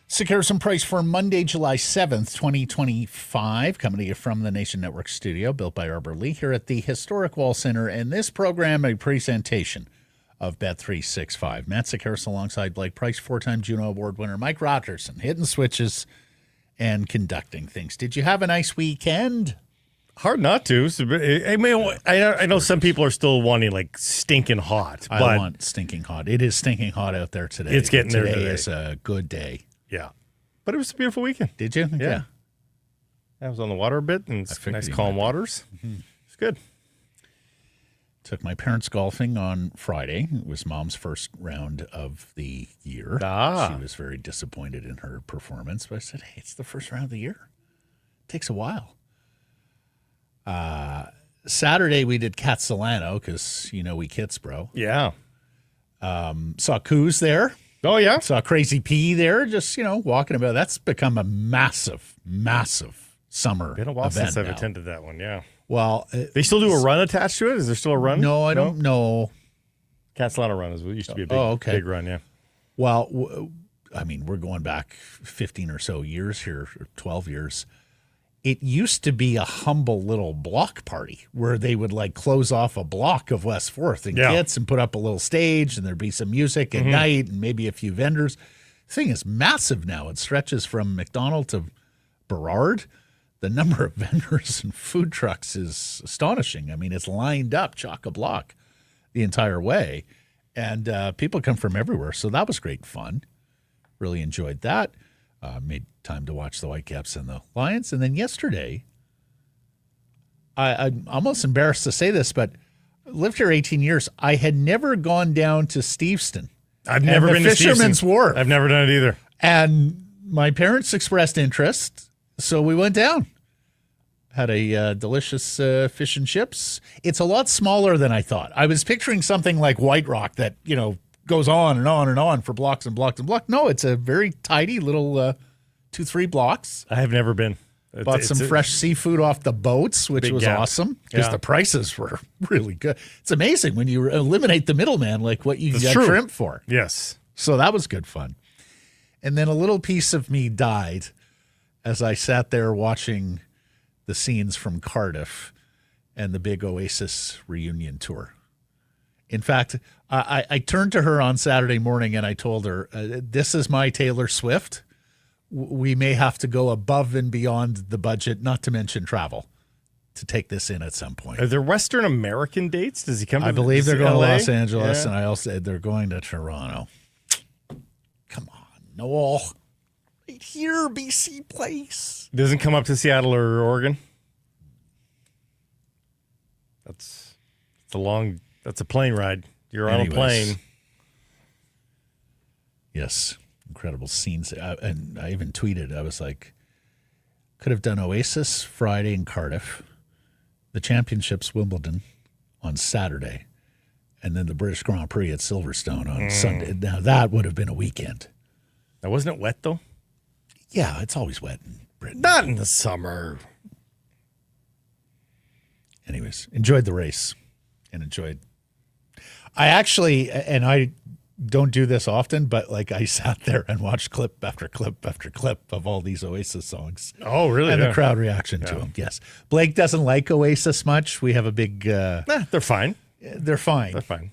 Secure some price for Monday, July 7th, 2025, coming to you from the Nation Network studio, built by Arbor Lee, here at the Historic Wall Center. And this program, a presentation of Bet365. Matt Sekeres alongside Blake Price, four-time Juno Award winner Mike Rogerson, hitting switches and conducting things. Did you have a nice weekend? Hard not to. I know some people are still wanting like stinking hot. But I want stinking hot. It is stinking hot out there today. It's getting there today. Today is a good day. Yeah. But it was a beautiful weekend. Did you? Yeah. I was on the water a bit and it's nice calm waters. Mm-hmm. It's good. Took my parents golfing on Friday. It was Mom's first round of the year. She was very disappointed in her performance, but I said, hey, it's the first round of the year. It takes a while. Saturday we did Cat Solano because, we kids, bro. Yeah. Saw Coos there. Oh, yeah. Saw Crazy P there, just, walking about. That's become a massive, massive summer Been a while event since I've now. attended that one, yeah. Well, they still do a run attached to it? Is there still a run? No, I don't know. Cat Solano run used to be a big run, yeah. Well, we're going back 15 or so years here, or 12 years. It used to be a humble little block party where they would close off a block of West 4th and kits and put up a little stage and there'd be some music at night and maybe a few vendors. The thing is massive now. It stretches from McDonald to Burrard. The number of vendors and food trucks is astonishing. I mean, it's lined up chock-a-block the entire way. And people come from everywhere. So that was great fun. Really enjoyed that. Made time to watch the Whitecaps and the Lions. And then yesterday, I'm almost embarrassed to say this, but I lived here 18 years. I had never gone down to Steveston. I've never been to Fisherman's Wharf. I've never done it either. And my parents expressed interest, so we went down. Had a delicious fish and chips. It's a lot smaller than I thought. I was picturing something like White Rock that, goes on and on and on for blocks and blocks and blocks. No, it's a very tidy little 2-3 blocks. I have never been. Bought some fresh seafood off the boats, which was awesome because the prices were really good. It's amazing when you eliminate the middleman, like what you get shrimp for. Yes. So that was good fun. And then a little piece of me died as I sat there watching the scenes from Cardiff and the big Oasis reunion tour. In fact, I turned to her on Saturday morning and I told her, this is my Taylor Swift. We may have to go above and beyond the budget, not to mention travel, to take this in at some point. Are there Western American dates? Does he come to I believe they're going LA? to Los Angeles, and I also said they're going to Toronto. Come on, Noel. Right here, BC Place. Doesn't come up to Seattle or Oregon? That's a plane ride. You're on a plane. Yes. Incredible scenes. And I even tweeted, I was like, could have done Oasis Friday in Cardiff, the Championships Wimbledon on Saturday, and then the British Grand Prix at Silverstone on Sunday. Now, that would have been a weekend. Now, wasn't it wet, though? Yeah, it's always wet in Britain. Not in the summer. Anyways, enjoyed the race and enjoyed. I actually, and I don't do this often, but I sat there and watched clip after clip after clip of all these Oasis songs. Oh, really? And the crowd reaction to them. Yes. Blake doesn't like Oasis much. We have a big. They're fine. They're fine. They're fine.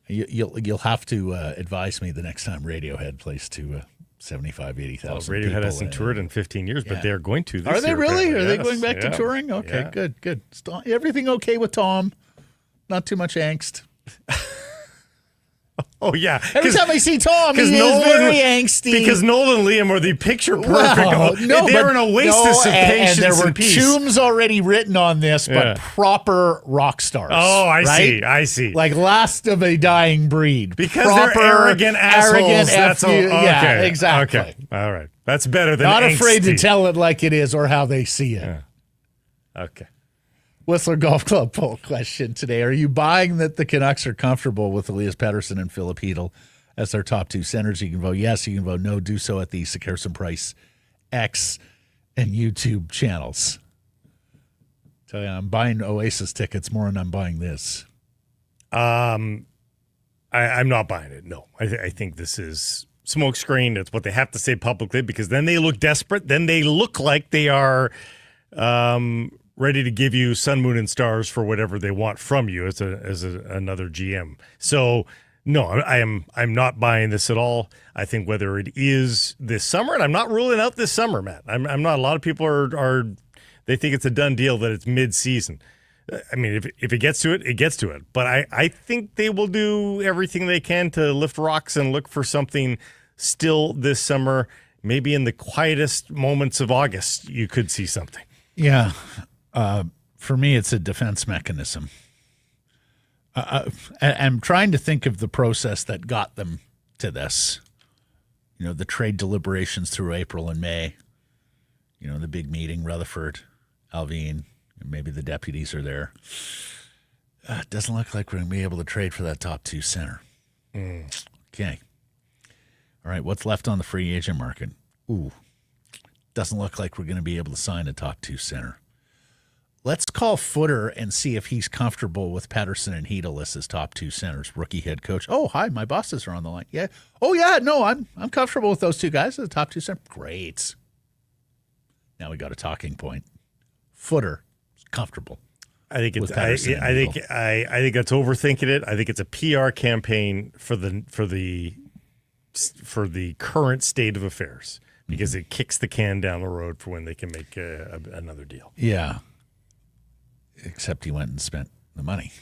You'll have to advise me the next time Radiohead plays to 75,000, 80,000 Radiohead people. hasn't toured in 15 years, but they're going to this Are they year, really? apparently. Are they Yes. going back to touring? Okay, good. Everything okay with Tom? Not too much angst? Oh, yeah. Every time I see Tom, he is very angsty. Because Nolan and Liam are the picture perfect. Well, They're an oasis of patience and there were peace. tombs already written on this, but proper rock stars. Oh, I see. Like last of a dying breed. Because proper, they're arrogant assholes. That's all. Okay. Yeah, exactly. Okay. All right. That's better than Not angsty. afraid to tell it like it is or how they see it. Yeah. Okay. Whistler Golf Club poll question today. Are you buying that the Canucks are comfortable with Elias Pettersson and Filip as their top two centers? You can vote yes, you can vote no. Do so at the Sekerson Price X and YouTube channels. Tell you, I'm buying Oasis tickets more than I'm buying this. I'm not buying it, no. I think this is smokescreen. It's what they have to say publicly because then they look desperate. Then they look like they are ready to give you sun, moon, and stars for whatever they want from you as another GM. So no, I'm not buying this at all. I think whether it is this summer, and I'm not ruling out this summer, Matt. I'm not. A lot of people are they think it's a done deal that it's mid-season. I mean, if it gets to it, it gets to it. But I think they will do everything they can to lift rocks and look for something still this summer. Maybe in the quietest moments of August, you could see something. Yeah. For me, it's a defense mechanism. I'm trying to think of the process that got them to this. You know, the trade deliberations through April and May. You know, the big meeting, Rutherford, Alvine, and maybe the deputies are there. It doesn't look like we're going to be able to trade for that top two center. Okay. All right, what's left on the free agent market? Doesn't look like we're going to be able to sign a top two center. Let's call Footer and see if he's comfortable with Patterson and Chytil as his top two centers. Rookie head coach. Oh, hi, my bosses are on the line. Yeah. Oh, yeah, no, I'm comfortable with those two guys as the top two center. Great. Now we got a talking point. Footer is comfortable. I think it's. I think that's overthinking it. I think it's a PR campaign for the current state of affairs because it kicks the can down the road for when they can make another deal. Yeah. Except he went and spent the money.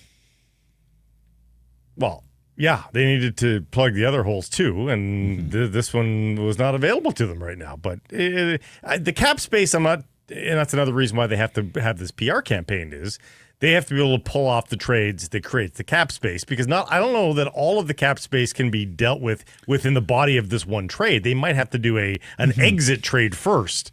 Well, yeah, they needed to plug the other holes too, and this one was not available to them right now. But the cap space, I'm not, and that's another reason why they have to have this PR campaign is they have to be able to pull off the trades that creates the cap space because I don't know that all of the cap space can be dealt with within the body of this one trade. They might have to do an exit trade first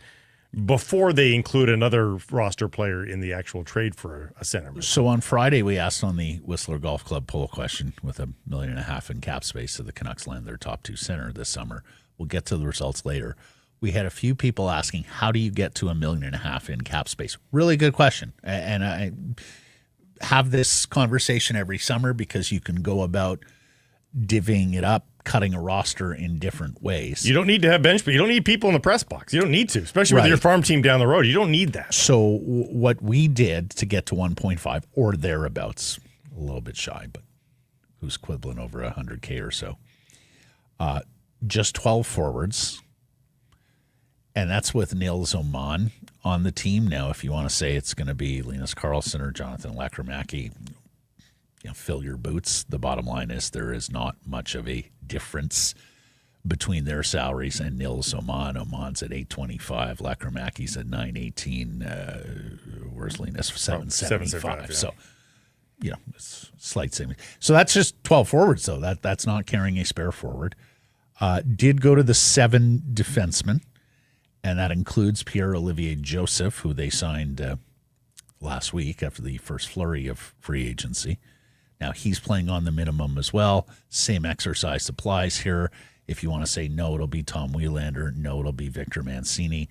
before they include another roster player in the actual trade for a center. So on Friday, we asked on the Whistler Golf Club poll question with $1.5 million in cap space, so the Canucks land their top two center this summer. We'll get to the results later. We had a few people asking, how do you get to $1.5 million in cap space? Really good question. And I have this conversation every summer because you can go about divvying it up, cutting a roster in different ways. You don't need to have bench, but you don't need people in the press box. You don't need to, especially with your farm team down the road. You don't need that. So what we did to get to 1.5 or thereabouts, a little bit shy, but who's quibbling over 100K or so, just 12 forwards, and that's with Nils Oman on the team. Now, if you want to say it's going to be Linus Karlsson or Jonathan Lekkerimäki, fill your boots. The bottom line is there is not much of a difference between their salaries and Nils Oman. Oman's at $825. Lekkerimäki's at $918. Where's Linus? $775. Yeah. So, it's slight savings. So that's just 12 forwards, though. That's not carrying a spare forward. Did go to the 7 defensemen, and that includes Pierre-Olivier Joseph, who they signed last week after the first flurry of free agency. Now, he's playing on the minimum as well. Same exercise applies here. If you want to say no, it'll be Tom Wielander. No, it'll be Victor Mancini.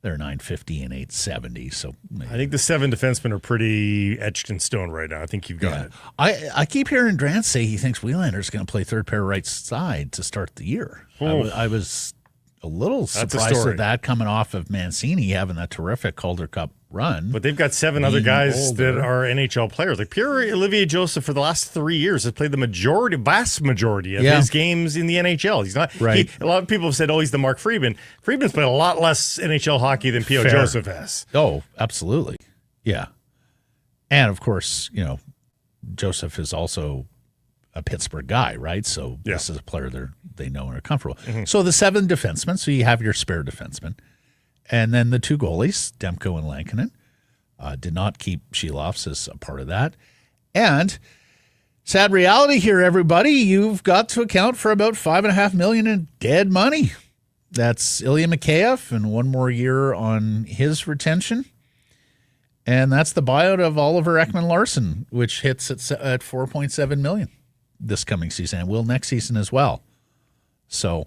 They're $950 and $870. So I think the 7 defensemen are pretty etched in stone right now. I think you've got it. I keep hearing Drance say he thinks Wielander's going to play third pair right side to start the year. I was a little surprised at that coming off of Mancini having that terrific Calder Cup run. But they've got 7 other guys that are NHL players. Like Pierre-Olivier Joseph for the last 3 years has played the vast majority of his games in the NHL. He's not right. A lot of people have said, he's the Mark Friedman. Friedman's played a lot less NHL hockey than P.O. Joseph has. Oh, absolutely. Yeah. And of course, Joseph is also a Pittsburgh guy, right? So Yeah. this is a player they know and are comfortable. So the 7 defensemen, so you have your spare defensemen. And then the 2 goalies, Demko and Lankinen, did not keep Sheeloffs as a part of that. And sad reality here, everybody, you've got to account for about $5.5 million in dead money. That's Ilya Mikheyev and 1 more year on his retention. And that's the buyout of Oliver Ekman-Larsson, which hits at $4.7 million this coming season and will next season as well. So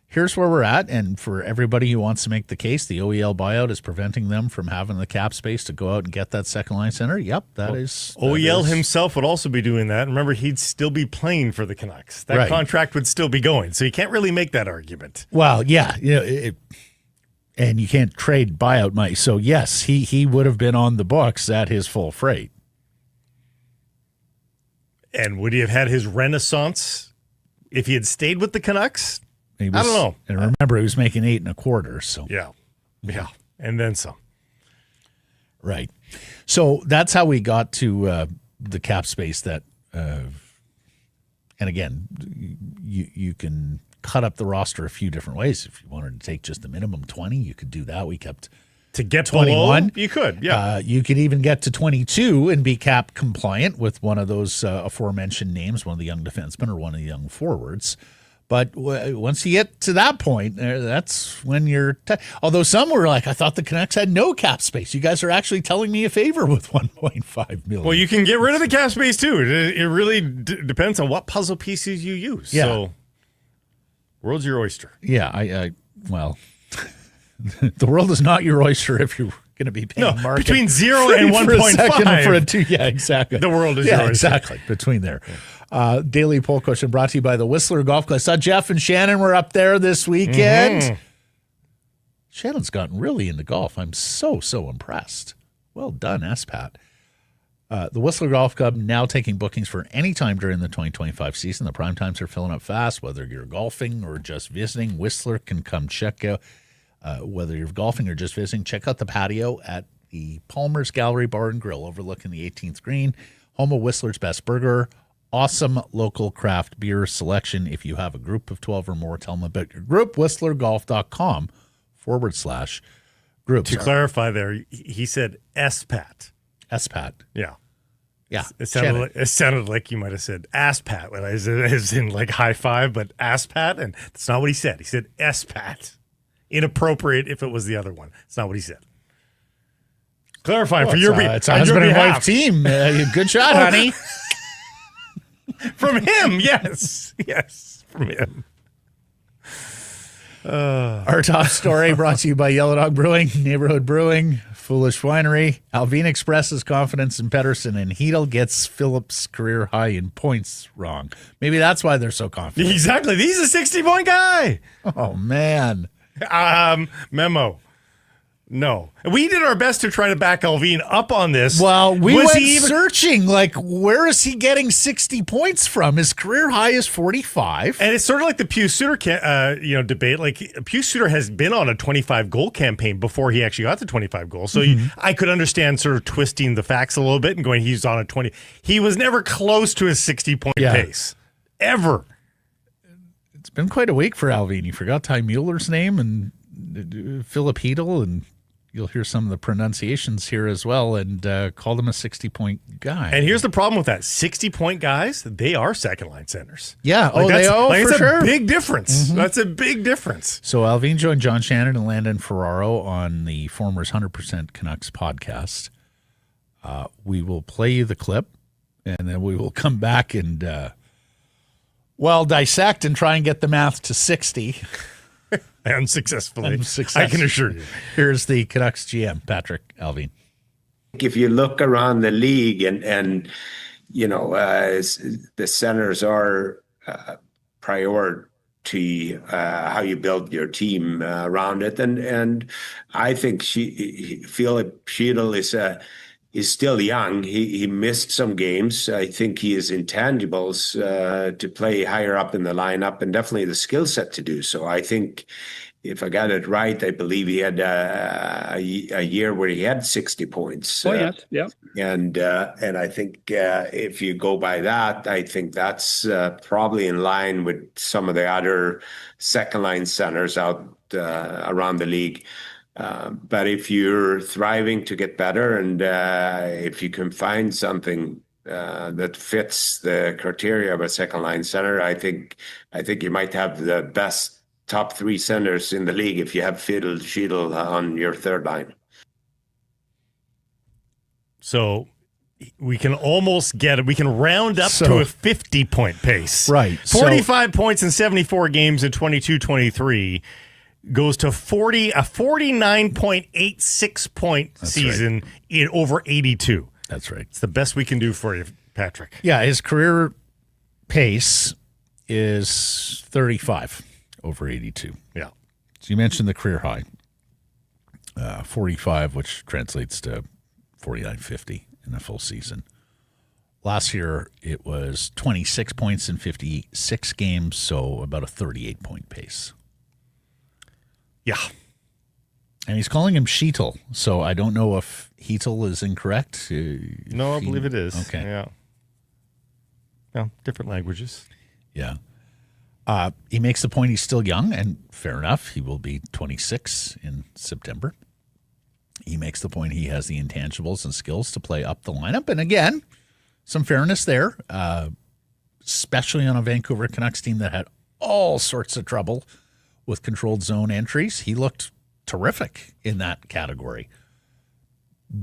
here's where we're at. And for everybody who wants to make the case, the OEL buyout is preventing them from having the cap space to go out and get that second line center. Yep, that is. OEL himself would also be doing that. Remember, he'd still be playing for the Canucks. That contract would still be going. So you can't really make that argument. Well, yeah. And you can't trade buyout money. So, yes, he would have been on the books at his full freight. And would he have had his renaissance if he had stayed with the Canucks? I don't know. And remember, he was making 8 1/4. So yeah, and then some. Right. So that's how we got to the cap space that, and again, you can cut up the roster a few different ways. If you wanted to take just the minimum 20, you could do that. We kept to get 21. Below, you could, yeah. You could even get to 22 and be cap compliant with one of those aforementioned names, one of the young defensemen or one of the young forwards. But once you get to that point, that's when you're although some were like, I thought the Canucks had no cap space. You guys are actually telling me a favor with $1.5 million. Well, you can get rid of the cap space, too. It really depends on what puzzle pieces you use. Yeah. So, world's your oyster. Yeah, well, the world is not your oyster if you're going to be paying market. Between 0 and 1.5. For a 2. Yeah, exactly. The world is your oyster. Exactly, between there. Daily Poll Question brought to you by the Whistler Golf Club. I saw Jeff and Shannon were up there this weekend. Mm-hmm. Shannon's gotten really into golf. I'm so impressed. Well done, S-Pat. The Whistler Golf Club now taking bookings for any time during the 2025 season. The prime times are filling up fast. Whether you're golfing or just visiting, Whistler can come check out. Whether you're golfing or just visiting, check out the patio at the Palmer's Gallery Bar and Grill overlooking the 18th green, home of Whistler's Best Burger. Awesome local craft beer selection. If you have a group of 12 or more, tell them about your group. WhistlerGolf.com/groups. To clarify there, he said S-Pat. S-Pat. Yeah. Yeah. It sounded like you might have said ass-pat, as in like high five, but ass-pat, and that's not what he said. He said S-Pat. Inappropriate if it was the other one. That's not what he said. Clarifying for your behalf. It's a husband and wife team. Good shot, honey. From him, yes. Yes, from him. Our top story brought to you by Yellow Dog Brewing, Neighborhood Brewing, Foolish Winery. Alvine expresses confidence in Pettersson, and Chytil gets Filip's career high in points wrong. Maybe that's why they're so confident. Exactly. He's a 60-point guy. Oh, man. Memo. No. We did our best to try to back Alvine up on this. Well, we went searching, like, where is he getting 60 points from? His career high is 45. And it's sort of like the Pius Suter debate. Like, Pius Suter has been on a 25-goal campaign before he actually got to 25 goals. So I could understand sort of twisting the facts a little bit and going, he's on a 20. He was never close to his 60-point pace. Ever. It's been quite a week for Alvine. You forgot Ty Mueller's name and Filip Chytil, and you'll hear some of the pronunciations here as well, and called him a 60-point guy. And here's the problem with that. 60-point guys, they are second-line centers. Yeah. For that's a big difference. That's a big difference. So Alvine joined John Shannon and Landon Ferraro on the Former's 100% Canucks podcast. We will play you the clip, and then we will come back and, dissect and try and get the math to 60. Unsuccessfully. I can assure you. Here's the Canucks GM, Patrik Allvin. If you look around the league and the centers are priority, how you build your team around it. And I think Filip Chytil is still young. He missed some games. I think he has intangibles to play higher up in the lineup and definitely the skill set to do so. I think if I got it right, I believe he had a year where he had 60 points. Yes, yeah. And I think if you go by that, I think that's probably in line with some of the other second line centers out around the league. But if you're thriving to get better, and if you can find something that fits the criteria of a second line center, I think you might have the best top 3 centers in the league if you have Chytil on your third line. So we can almost get it. We can round up to a 50-point pace. Right. 45 points in 74 games in 22-23 goes to a 49.86 point season in over 82. That's right. It's the best we can do for you, Patrik. Yeah, his career pace is 35 over 82. Yeah. So you mentioned the career high, 45, which translates to 49.50 in a full season. Last year, it was 26 points in 56 games, so about a 38-point pace. Yeah. And he's calling him Chytil, so I don't know if Chytil is incorrect. No, I believe it is. Okay. Yeah. No, different languages. Yeah. He makes the point he's still young, and fair enough. He will be 26 in September. He makes the point he has the intangibles and skills to play up the lineup. And again, some fairness there, especially on a Vancouver Canucks team that had all sorts of trouble with controlled zone entries. He looked terrific in that category.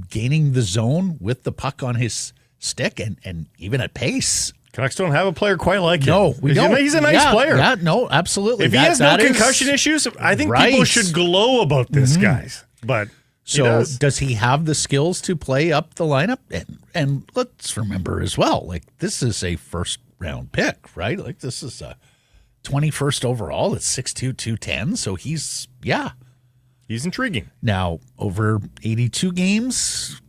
Gaining the zone with the puck on his stick and even at pace. Canucks don't have a player quite like him. No, we don't. He's a nice player. Yeah, no, absolutely. If he has no concussion issues, I think people should glow about this, guys. But so does he have the skills to play up the lineup? And let's remember as well, like this is a first-round pick, right? Like this is a 21st overall. It's 6'2", 210. So he's intriguing. Now, over 82 games,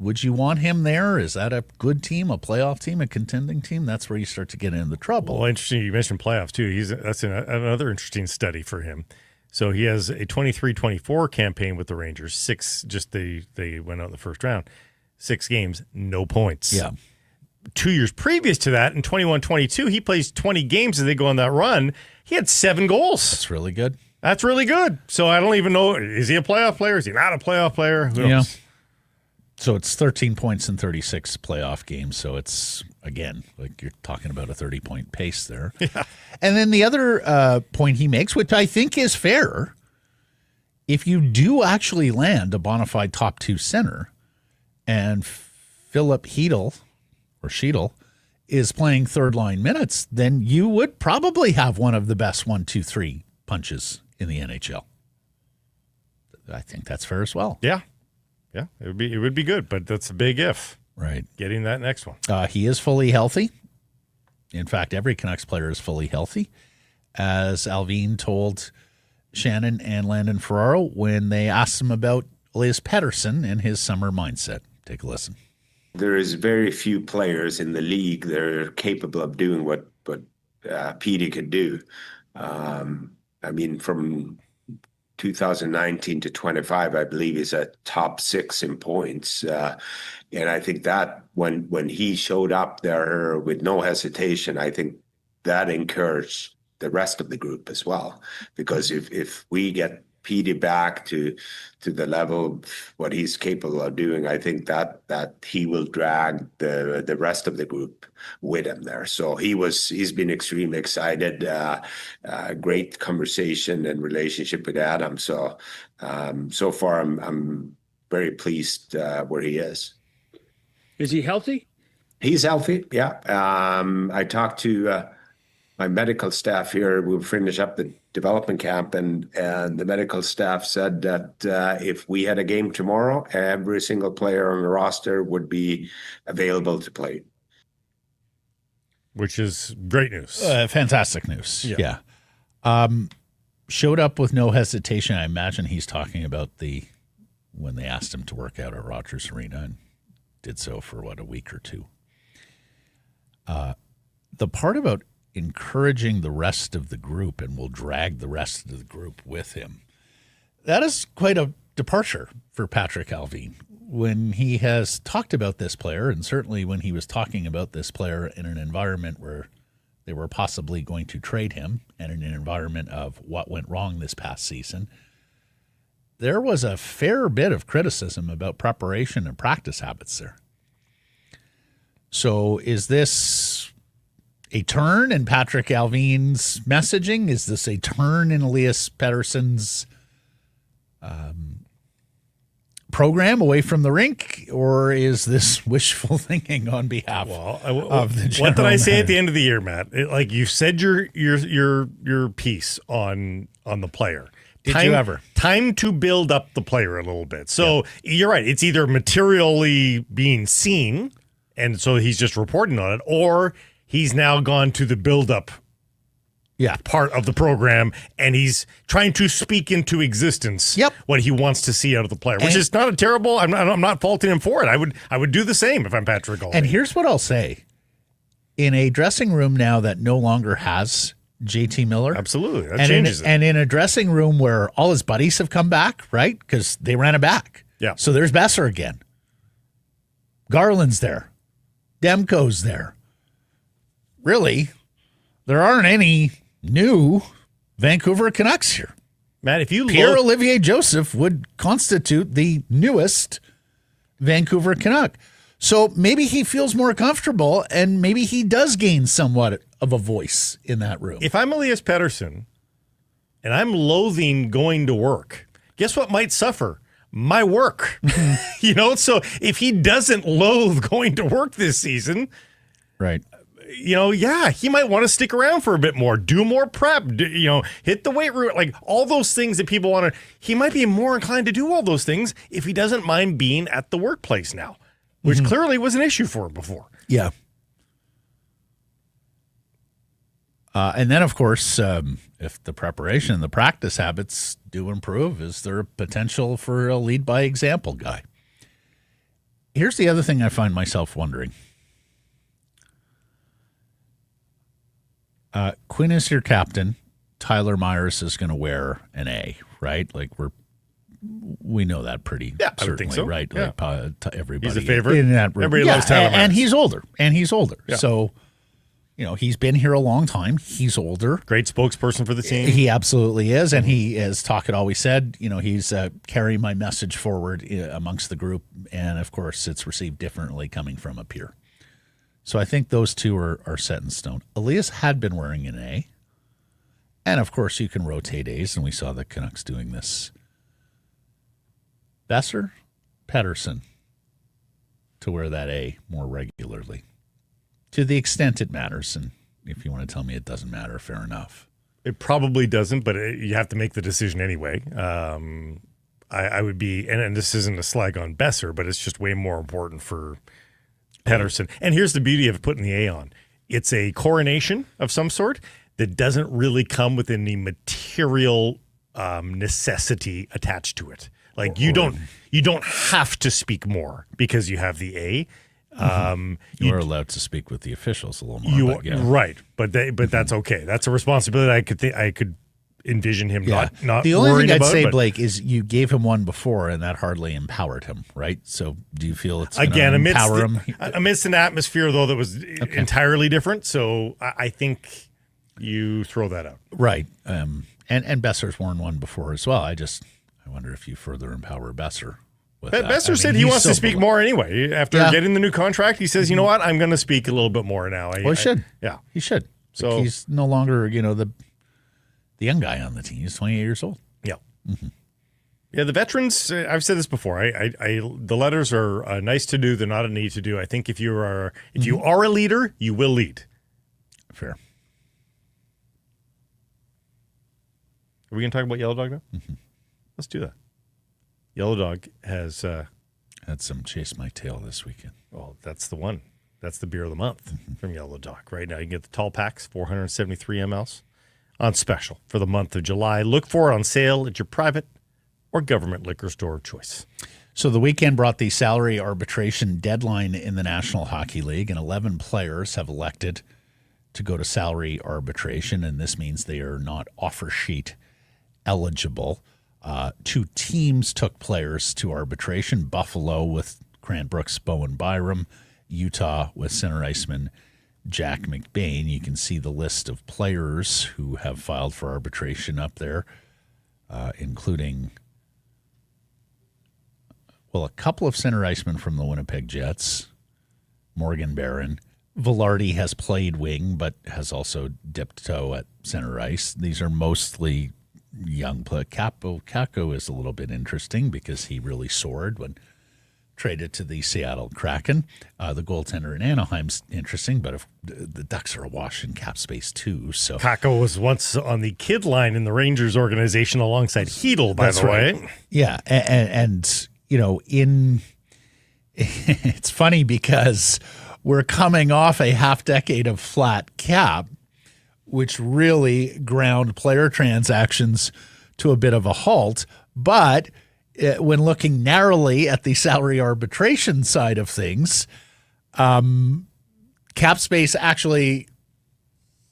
would you want him there? Is that a good team, a playoff team, a contending team? That's where you start to get into trouble. Well, interesting. You mentioned playoffs, too. That's another interesting study for him. So he has a 23-24 campaign with the Rangers. They went out in the first round. 6 games, no points. Yeah. 2 years previous to that, in 21-22, he plays 20 games as they go on that run. He had 7 goals. That's really good. That's really good. So I don't even know, is he a playoff player? Is he not a playoff player? Who knows? So it's 13 points in 36 playoff games. So it's, again, like you're talking about a 30-point pace there. Yeah. And then the other point he makes, which I think is fair, if you do actually land a bona fide top 2 center and Filip Chytil is playing third-line minutes, then you would probably have one of the best 1-2-3 punches in the NHL. I think that's fair as well. Yeah. Yeah, it would be good, but that's a big if. Right. Getting that next one. He is fully healthy. In fact, every Canucks player is fully healthy, as Alvine told Shannon and Landon Ferraro when they asked him about Elias Pettersson and his summer mindset. Take a listen. There is very few players in the league that are capable of doing what Petey could do. I mean, from 2019 to 25, I believe he's at top 6 in points. And I think that when he showed up there with no hesitation, I think that encouraged the rest of the group as well. Because if we get Petey back to the level of what he's capable of doing, I think that he will drag the rest of the group with him there. So he's been extremely excited. Great conversation and relationship with Adam. So so far I'm very pleased where he is. Is he healthy? He's healthy. Yeah. I talked to my medical staff here. We'll finish up the development camp, and the medical staff said that if we had a game tomorrow, every single player on the roster would be available to play. Which is great news. Fantastic news. Yeah. Showed up with no hesitation. I imagine he's talking about when they asked him to work out at Rogers Arena and did so for, a week or two. The part about encouraging the rest of the group and will drag the rest of the group with him. That is quite a departure for Patrik Allvin when he has talked about this player, and certainly when he was talking about this player in an environment where they were possibly going to trade him and in an environment of what went wrong this past season. There was a fair bit of criticism about preparation and practice habits there. So is this a turn in Patrik Allvin's messaging? Is this a turn in Elias Pettersson's program away from the rink, or is this wishful thinking on behalf of the general What did I say manager? at the end of the year, Matt? Like you said your piece on the player. Did you ever? Time to build up the player a little bit. So you're right. It's either materially being seen, and so he's just reporting on it, or he's now gone to the build-up part of the program, and he's trying to speak into existence what he wants to see out of the player, which is not a terrible. I'm not faulting him for it. I would do the same if I'm Patrik Allvin. And here's what I'll say: in a dressing room now that no longer has JT Miller, absolutely, that and changes it. And in a dressing room where all his buddies have come back, right? Because they ran it back. Yeah. So there's Boeser again. Garland's there. Demko's there. Really, there aren't any new Vancouver Canucks here. Matt, if you Pierre-Olivier Joseph would constitute the newest Vancouver Canuck. So maybe he feels more comfortable, and maybe he does gain somewhat of a voice in that room. If I'm Elias Pettersson and I'm loathing going to work, guess what might suffer? My work. So if he doesn't loathe going to work this season, right. He might want to stick around for a bit more, do more prep, hit the weight room, like all those things that people want to. He might be more inclined to do all those things if he doesn't mind being at the workplace now, which clearly was an issue for him before. Yeah. And then, of course, if the preparation and the practice habits do improve, is there a potential for a lead by example guy? Here's the other thing I find myself wondering. Quinn is your captain. Tyler Myers is going to wear an A, right? Like we know that pretty I would certainly, think so. right? Yeah. Like everybody He's a favorite. in that room. Everybody loves Tyler Myers. And he's older. Yeah. So, he's been here a long time. He's older. Great spokesperson for the team. He absolutely is. And he, as Talk had always said, he's carrying my message forward amongst the group. And, of course, it's received differently coming from a peer. So I think those two are set in stone. Elias had been wearing an A. And, of course, you can rotate A's, and we saw the Canucks doing this. Boeser, Pettersson to wear that A more regularly. To the extent it matters. And if you want to tell me it doesn't matter, fair enough. It probably doesn't, but you have to make the decision anyway. I would be, and this isn't a slag on Boeser, but it's just way more important for Pettersson. And here's the beauty of putting the A on. It's a coronation of some sort that doesn't really come with any material necessity attached to it. Like you don't have to speak more because you have the A. You are allowed to speak with the officials a little more. Right, but that's okay. That's a responsibility I could envision him not. The only thing I'd say, but Blake, is you gave him one before, and that hardly empowered him, right? So do you feel it's again empower him? amidst an atmosphere though that was entirely different? So I think you throw that out, right? And Boeser's worn one before as well. I wonder if you further empower Boeser. Boeser said he wants to speak more anyway. After getting the new contract, he says, you know what, I'm going to speak a little bit more now. He should. Yeah. He should. So he's no longer, the young guy on the team. He's 28 years old. Yeah. Mm-hmm. Yeah, the veterans, I've said this before. The letters are nice to do. They're not a need to do. I think if you are a leader, you will lead. Fair. Are we going to talk about Yellow Dog now? Mm-hmm. Let's do that. Yellow Dog has had some Chase My Tail this weekend. Well, that's the one. That's the beer of the month from Yellow Dog. Right now, you can get the tall packs, 473 mLs, on special for the month of July. Look for it on sale at your private or government liquor store of choice. So the weekend brought the salary arbitration deadline in the National Hockey League, and 11 players have elected to go to salary arbitration, and this means they are not offer sheet eligible. 2 teams took players to arbitration: Buffalo with Grant Brooks, Bowen Byram; Utah with center iceman Jack McBain. You can see the list of players who have filed for arbitration up there, including, a couple of center icemen from the Winnipeg Jets, Morgan Barron. Velarde has played wing, but has also dipped toe at center ice. These are mostly young players. Kakko is a little bit interesting because he really soared when traded to the Seattle Kraken. The goaltender in Anaheim's interesting, but if the Ducks are awash in cap space too. So Kakko was once on the kid line in the Rangers organization alongside Chytil, by the way. Yeah, and it's funny because we're coming off a half decade of flat cap, which really ground player transactions to a bit of a halt. But when looking narrowly at the salary arbitration side of things, cap space actually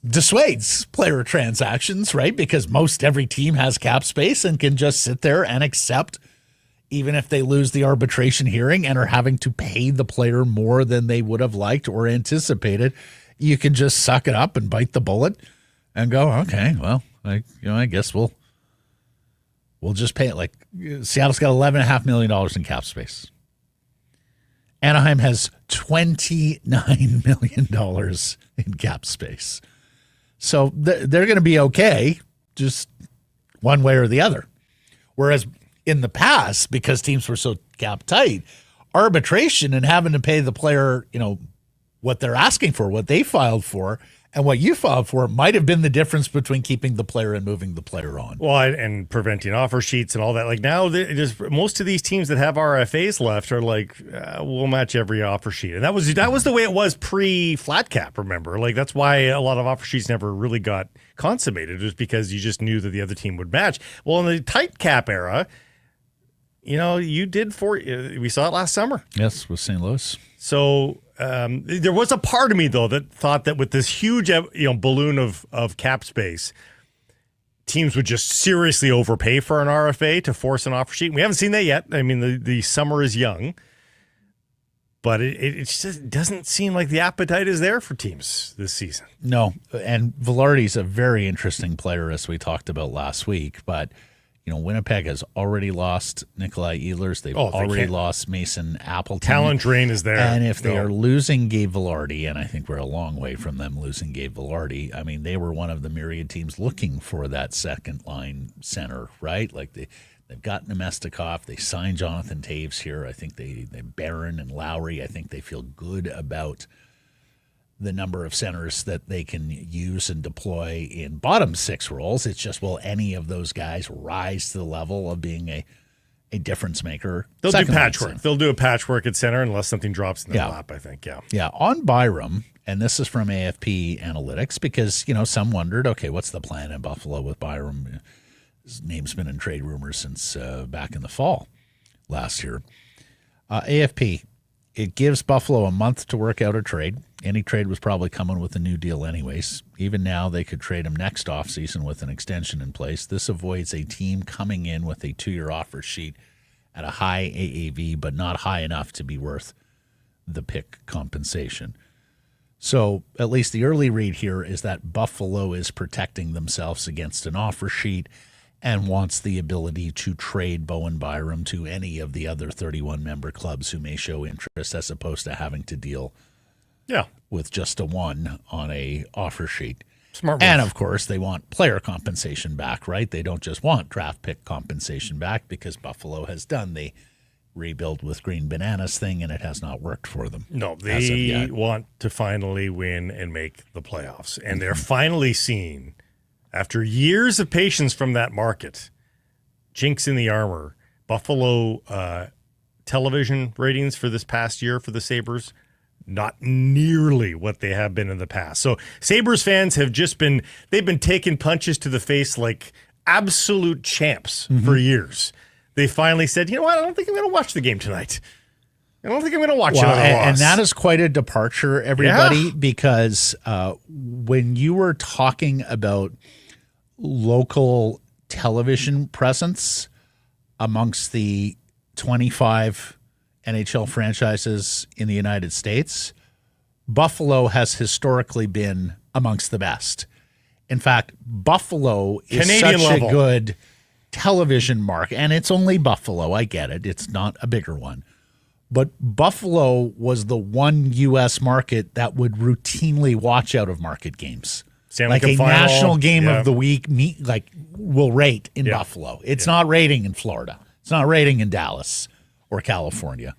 dissuades player transactions, right? Because most every team has cap space and can just sit there and accept, even if they lose the arbitration hearing and are having to pay the player more than they would have liked or anticipated. You can just suck it up and bite the bullet and go, okay, well, I guess we'll just pay it. Like Seattle's got $11.5 million in cap space. Anaheim has $29 million in cap space. So they're going to be okay, just one way or the other. Whereas in the past, because teams were so cap tight, arbitration and having to pay the player, what they're asking for, what they filed for, and what you filed for might have been the difference between keeping the player and moving the player on. Well, and preventing offer sheets and all that. Like now, most of these teams that have RFAs left are like, we'll match every offer sheet. And that was the way it was pre-flat cap, remember? Like that's why a lot of offer sheets never really got consummated, was because you just knew that the other team would match. Well, in the tight cap era, we saw it last summer. Yes, with St. Louis. So there was a part of me, though, that thought that with this huge balloon of cap space, teams would just seriously overpay for an RFA to force an offer sheet. We haven't seen that yet. I mean, the summer is young, but it just doesn't seem like the appetite is there for teams this season. No, and Velarde's a very interesting player, as we talked about last week, but Winnipeg has already lost Nikolai Ehlers. They've already lost Mason Appleton. Talent drain is there. And if they are losing Gabe Velarde, and I think we're a long way from them losing Gabe Velarde, I mean, they were one of the myriad teams looking for that second line center, right? Like they've got Nemestikov. They signed Jonathan Taves here. I think they Barron and Lowry. I think they feel good about the number of centers that they can use and deploy in bottom six roles. It's just, will any of those guys rise to the level of being a difference maker? They'll do patchwork. They'll do a patchwork at center unless something drops in their lap, I think. Yeah. Yeah. On Byram, and this is from AFP Analytics, because, some wondered, okay, what's the plan in Buffalo with Byram? His name's been in trade rumors since back in the fall last year. AFP, it gives Buffalo a month to work out a trade. Any trade was probably coming with a new deal anyways. Even now, they could trade him next offseason with an extension in place. This avoids a team coming in with a 2-year offer sheet at a high AAV, but not high enough to be worth the pick compensation. So at least the early read here is that Buffalo is protecting themselves against an offer sheet and wants the ability to trade Bowen Byram to any of the other 31 member clubs who may show interest, as opposed to having to deal with just a 1 on a offer sheet. Smart move. And of course, they want player compensation back, right? They don't just want draft pick compensation back, because Buffalo has done the rebuild with green bananas thing, and it has not worked for them. No, they want to finally win and make the playoffs. And they're finally seeing, after years of patience from that market, chinks in the armor. Buffalo television ratings for this past year for the Sabres, not nearly what they have been in the past. So Sabres fans have they've been taking punches to the face like absolute champs for years. They finally said, you know what, I don't think I'm going to watch the game tonight. I don't think I'm going to watch Well, another loss. and that is quite a departure, everybody, because when you were talking about local television presence amongst the 25 NHL franchises in the United States, Buffalo has historically been amongst the best. In fact, Buffalo is Canadian such level. a good television market, and it's only Buffalo. I get it. It's not a bigger one. But Buffalo was the one U.S. market that would routinely watch out of market games. Stanley Like Cup a final, national game yeah. of the week will rate in Yeah. Buffalo. It's not rating in Florida. It's not rating in Dallas or California.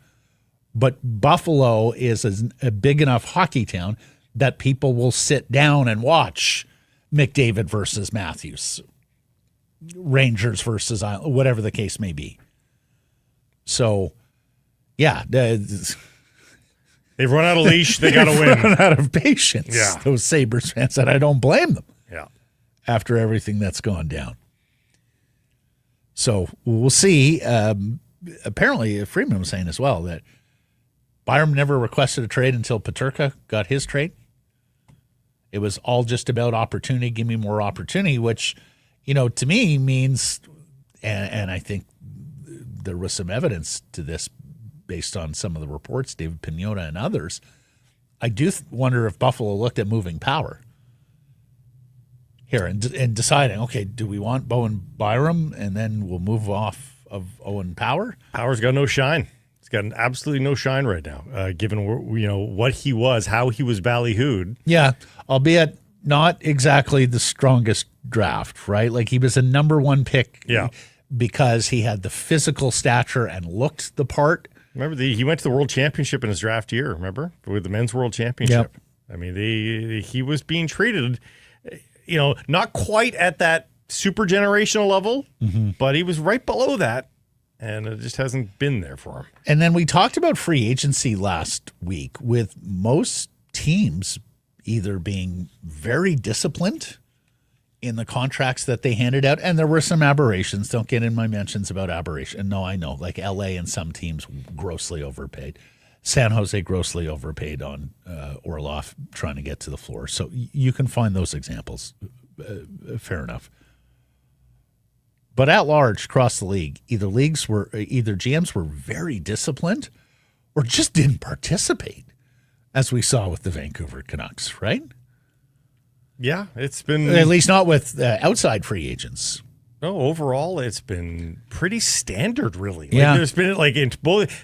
But Buffalo is a big enough hockey town that people will sit down and watch McDavid versus Matthews, Rangers versus Island, whatever the case may be. So, yeah, They've run out of leash. They got to win. run out of patience. Yeah. Those Sabres fans, and I don't blame them Yeah. after everything that's gone down. So we'll see. Apparently, Freeman was saying as well that Byram never requested a trade until Peterka got his trade. It was all just about opportunity. Give me more opportunity, which, to me means, and I think there was some evidence to this based on some of the reports, David Pagnotta and others. I do wonder if Buffalo looked at moving Power here and deciding, okay, do we want Bowen Byram, and then we'll move off of Owen Power? Power's got no shine. He's got absolutely no shine right now, given what he was, how he was ballyhooed. Yeah, albeit not exactly the strongest draft, right? Like he was a number one pick because he had the physical stature and looked the part. Remember, he went to the World Championship in his draft year, remember? With the Men's World Championship. Yep. I mean, he was being treated, not quite at that super generational level, but he was right below that, and it just hasn't been there for him. And then we talked about free agency last week, with most teams either being very disciplined in the contracts that they handed out, and there were some aberrations. Don't get in my mentions about aberration. No, I know, like LA and some teams grossly overpaid. San Jose grossly overpaid on Orlov trying to get to the floor. So you can find those examples. Fair enough. But at large, across the league, either GMs were very disciplined or just didn't participate, as we saw with the Vancouver Canucks, right? Yeah, it's been... At least not with outside free agents. No, overall, it's been pretty standard, really. Yeah. There's been,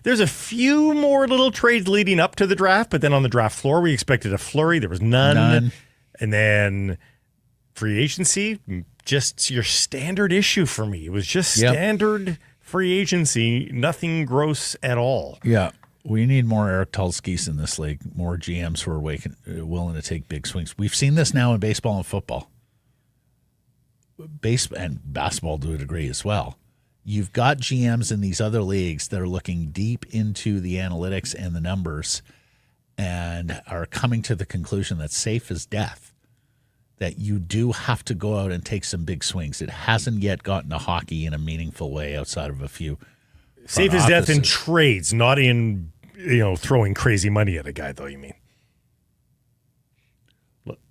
there's a few more little trades leading up to the draft, but then on the draft floor, we expected a flurry. There was none. And then free agency, just your standard issue for me. It was just standard free agency, nothing gross at all. Yeah. We need more Eric Tulskis in this league, more GMs who are willing to take big swings. We've seen this now in baseball and football. And basketball to a degree as well. You've got GMs in these other leagues that are looking deep into the analytics and the numbers and are coming to the conclusion that safe as death, that you do have to go out and take some big swings. It hasn't yet gotten to hockey in a meaningful way outside of a few. Safe as death in trades, not in throwing crazy money at a guy, though, you mean?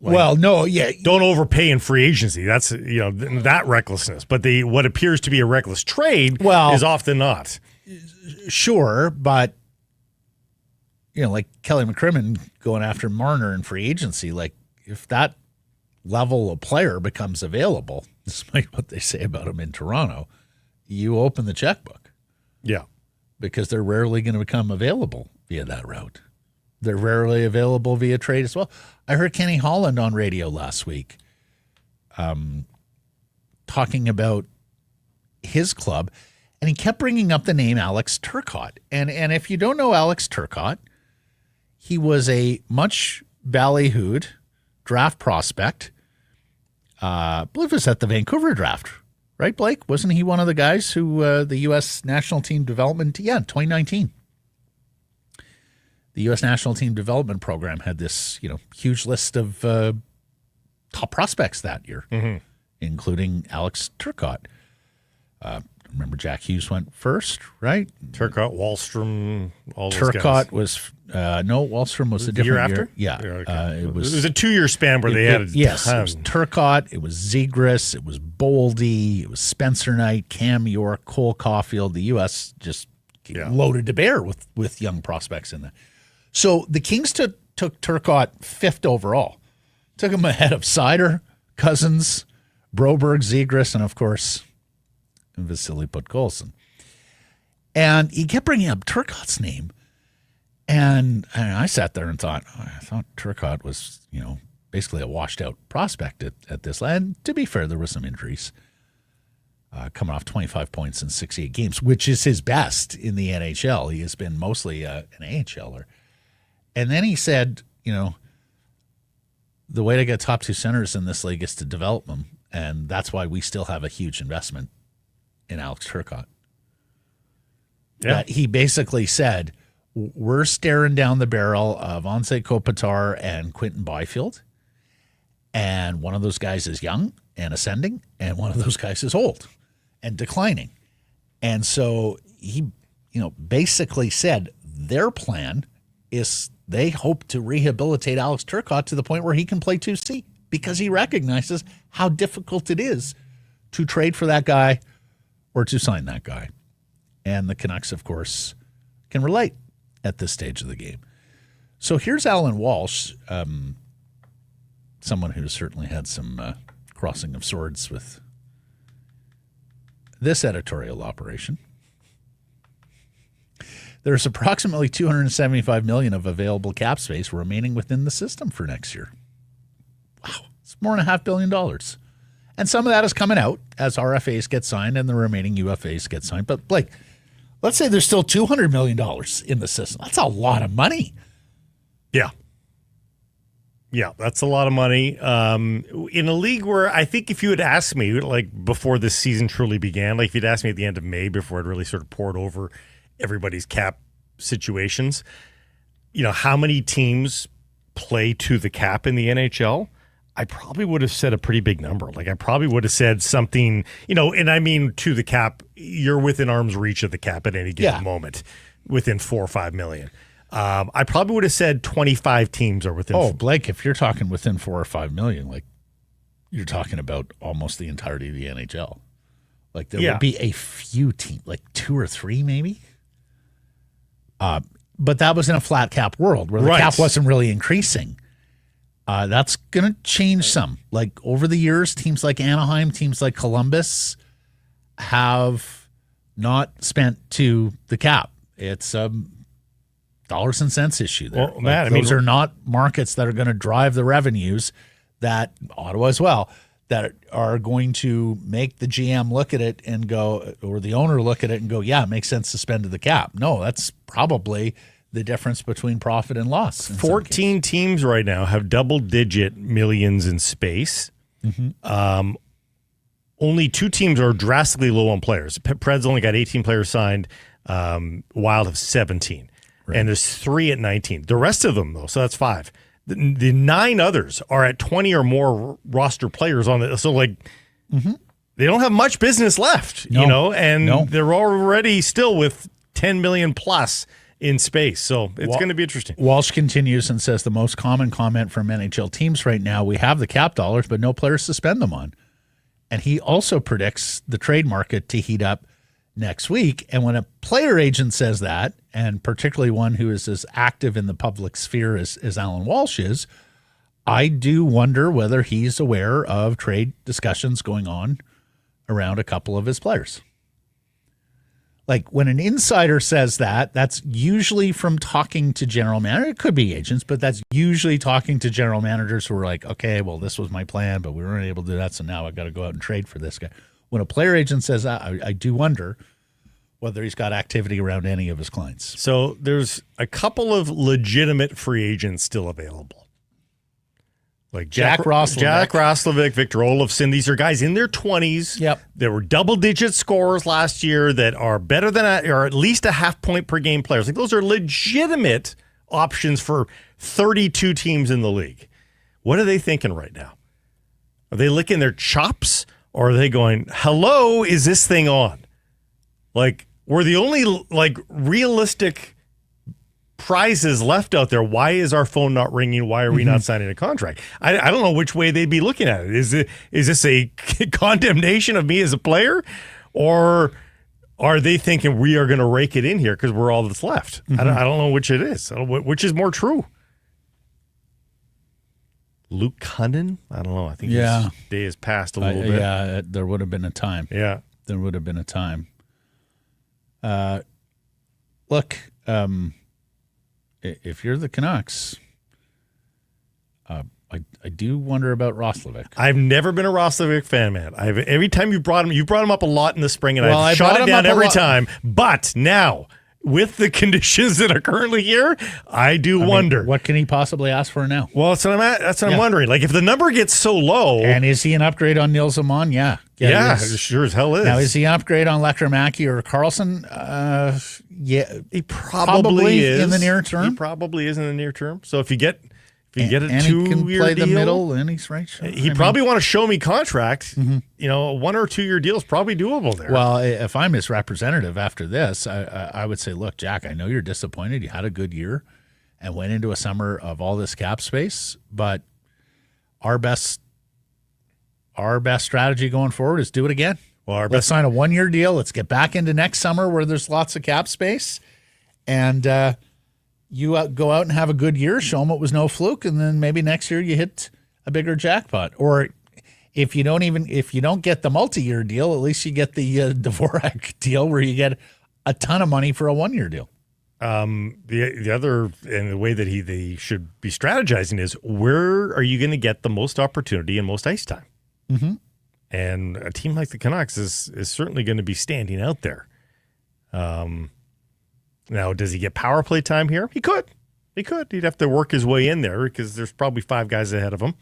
Don't overpay in free agency. That's that recklessness. But what appears to be a reckless trade is often not. Sure, but like Kelly McCrimmon going after Marner in free agency, like if that level of player becomes available, despite what they say about him in Toronto, you open the checkbook. Yeah, because they're rarely going to become available via that route. They're rarely available via trade as well. I heard Kenny Holland on radio last week talking about his club, and he kept bringing up the name Alex Turcotte. And if you don't know Alex Turcotte, he was a much ballyhooed draft prospect. I believe it was at the Vancouver draft. Right, Blake? Wasn't he one of the guys who the U.S. national team development, 2019. The U.S. national team development program had this, huge list of top prospects that year, including Alex Turcotte. remember Jack Hughes went first, right? Turcotte, Wahlstrom, all those Turcotte guys. was Wahlstrom was a The year different after? Yeah, Okay. it was a 2-year span where they had a yes. ton. It was Turcotte, it was Zegras, it was Boldy, it was Spencer Knight, Cam York, Cole Caulfield. The U.S. just loaded to bear with young prospects in there. So the Kings took Turcotte 5th overall. Took him ahead of Seider, Cousins, Broberg, Zegras, and of course Vasily Podkolzin. And he kept bringing up Turcotte's name. And I sat there and thought Turcotte was, basically a washed out prospect at this. And to be fair, there were some injuries. Coming off 25 points in 68 games, which is his best in the NHL. He has been mostly an AHLer. And then he said, the way to get top 2 centers in this league is to develop them. And that's why we still have a huge investment in Alex Turcotte. Yeah. That he basically said, we're staring down the barrel of Anze Kopitar and Quentin Byfield. And one of those guys is young and ascending, and one of those guys is old and declining. And so he, basically said their plan is they hope to rehabilitate Alex Turcotte to the point where he can play 2C, because he recognizes how difficult it is to trade for that guy or to sign that guy. And the Canucks, of course, can relate at this stage of the game. So here's Alan Walsh, someone who's certainly had some crossing of swords with this editorial operation. There's approximately $275 million of available cap space remaining within the system for next year. Wow, it's more than $500 million. And some of that is coming out as RFAs get signed and the remaining UFAs get signed. But Blake, let's say there's still $200 million in the system. That's a lot of money. Yeah. Yeah, that's a lot of money. In a league where I think if you had asked me, like before this season truly began, like if you'd asked me at the end of May before it really sort of poured over everybody's cap situations, how many teams play to the cap in the NHL? I probably would have said a pretty big number. Like I probably would have said something, and I mean to the cap, you're within arm's reach of the cap at any given moment, within 4 or 5 million. I probably would have said 25 teams are within. Oh, Blake, if you're talking within 4 or 5 million, like you're talking about almost the entirety of the NHL. Like there would be a few teams, like 2 or 3 maybe. But that was in a flat cap world where the cap wasn't really increasing. That's going to change some. Like over the years, teams like Anaheim, teams like Columbus have not spent to the cap. It's dollars and cents issue there. Well, Matt, those are not markets that are going to drive the revenues that Ottawa as well, that are going to make the GM look at it and go, or the owner look at it and go, yeah, it makes sense to spend to the cap. No, that's probably the difference between profit and loss. 14 teams right now have double-digit millions in space. Mm-hmm. Only 2 teams are drastically low on players. Preds only got 18 players signed. Wild have 17. Right. And there's 3 at 19. The rest of them, though, so that's 5. The 9 others are at 20 or more roster players on it. So, they don't have much business left, and they're already still with 10 million plus in space. So it's going to be interesting. Walsh continues and says the most common comment from NHL teams right now, we have the cap dollars, but no players to spend them on. And he also predicts the trade market to heat up next week. And when a player agent says that, and particularly one who is as active in the public sphere as Alan Walsh is, I do wonder whether he's aware of trade discussions going on around a couple of his players. Like when an insider says that, that's usually from talking to general manager. It could be agents, but that's usually talking to general managers who are like, okay, well, this was my plan, but we weren't able to do that, so now I got to go out and trade for this guy. When a player agent says that, I do wonder whether he's got activity around any of his clients. So there's a couple of legitimate free agents still available. Like Jack Roslovic, Victor Olofsson. These are guys in their 20s. Yep. They were double-digit scorers last year that are better than or at least a half point per game players. Like those are legitimate options for 32 teams in the league. What are they thinking right now? Are they licking their chops, or are they going, hello, is this thing on? Like, we're the only like realistic prizes left out there. Why is our phone not ringing? Why are we not signing a contract? I don't know which way they'd be looking at it. Is this a condemnation of me as a player, or are they thinking we are going to rake it in here because we're all that's left? I don't know which it is. Which is more true? Luke Cunnin? I don't know. I think his day has passed a little bit. Yeah, there would have been a time. Yeah. There would have been a time. Look, if you're the Canucks, I do wonder about Roslovic. I've never been a Roslovic fan, man. Every time you brought him up a lot in the spring, and I've I shot brought it him down up a every lot. time. But now, with the conditions that are currently here, I wonder. What can he possibly ask for now? Well, that's what I'm wondering. Like, if the number gets so low, And is he an upgrade on Nils Amon? Yeah, he is. sure as hell is. Now, is he an upgrade on Lekkerimäki or Carlson? Yeah, he probably is in the near term. He probably is in the near term. So if you get a and he can 2-year play deal, the middle, and he's right. he probably want to show me contract. You know, a 1 or 2 year deal is probably doable there. Well, if I'm his representative after this, I would say, look, Jack, I know you're disappointed. You had a good year and went into a summer of all this cap space, but our best strategy going forward is do it again. Well, Let's sign a 1-year deal. Let's get back into next summer where there's lots of cap space, and you go out and have a good year. Show them it was no fluke, and then maybe next year you hit a bigger jackpot. Or if you don't get the multi-year deal, at least you get the Dvorak deal where you get a ton of money for a 1-year deal. The other, and the way that they should be strategizing is, where are you going to get the most opportunity and most ice time? And a team like the Canucks is certainly going to be standing out there. Now, does he get power play time here? He could. He'd have to work his way in there because there's probably 5 guys ahead of him,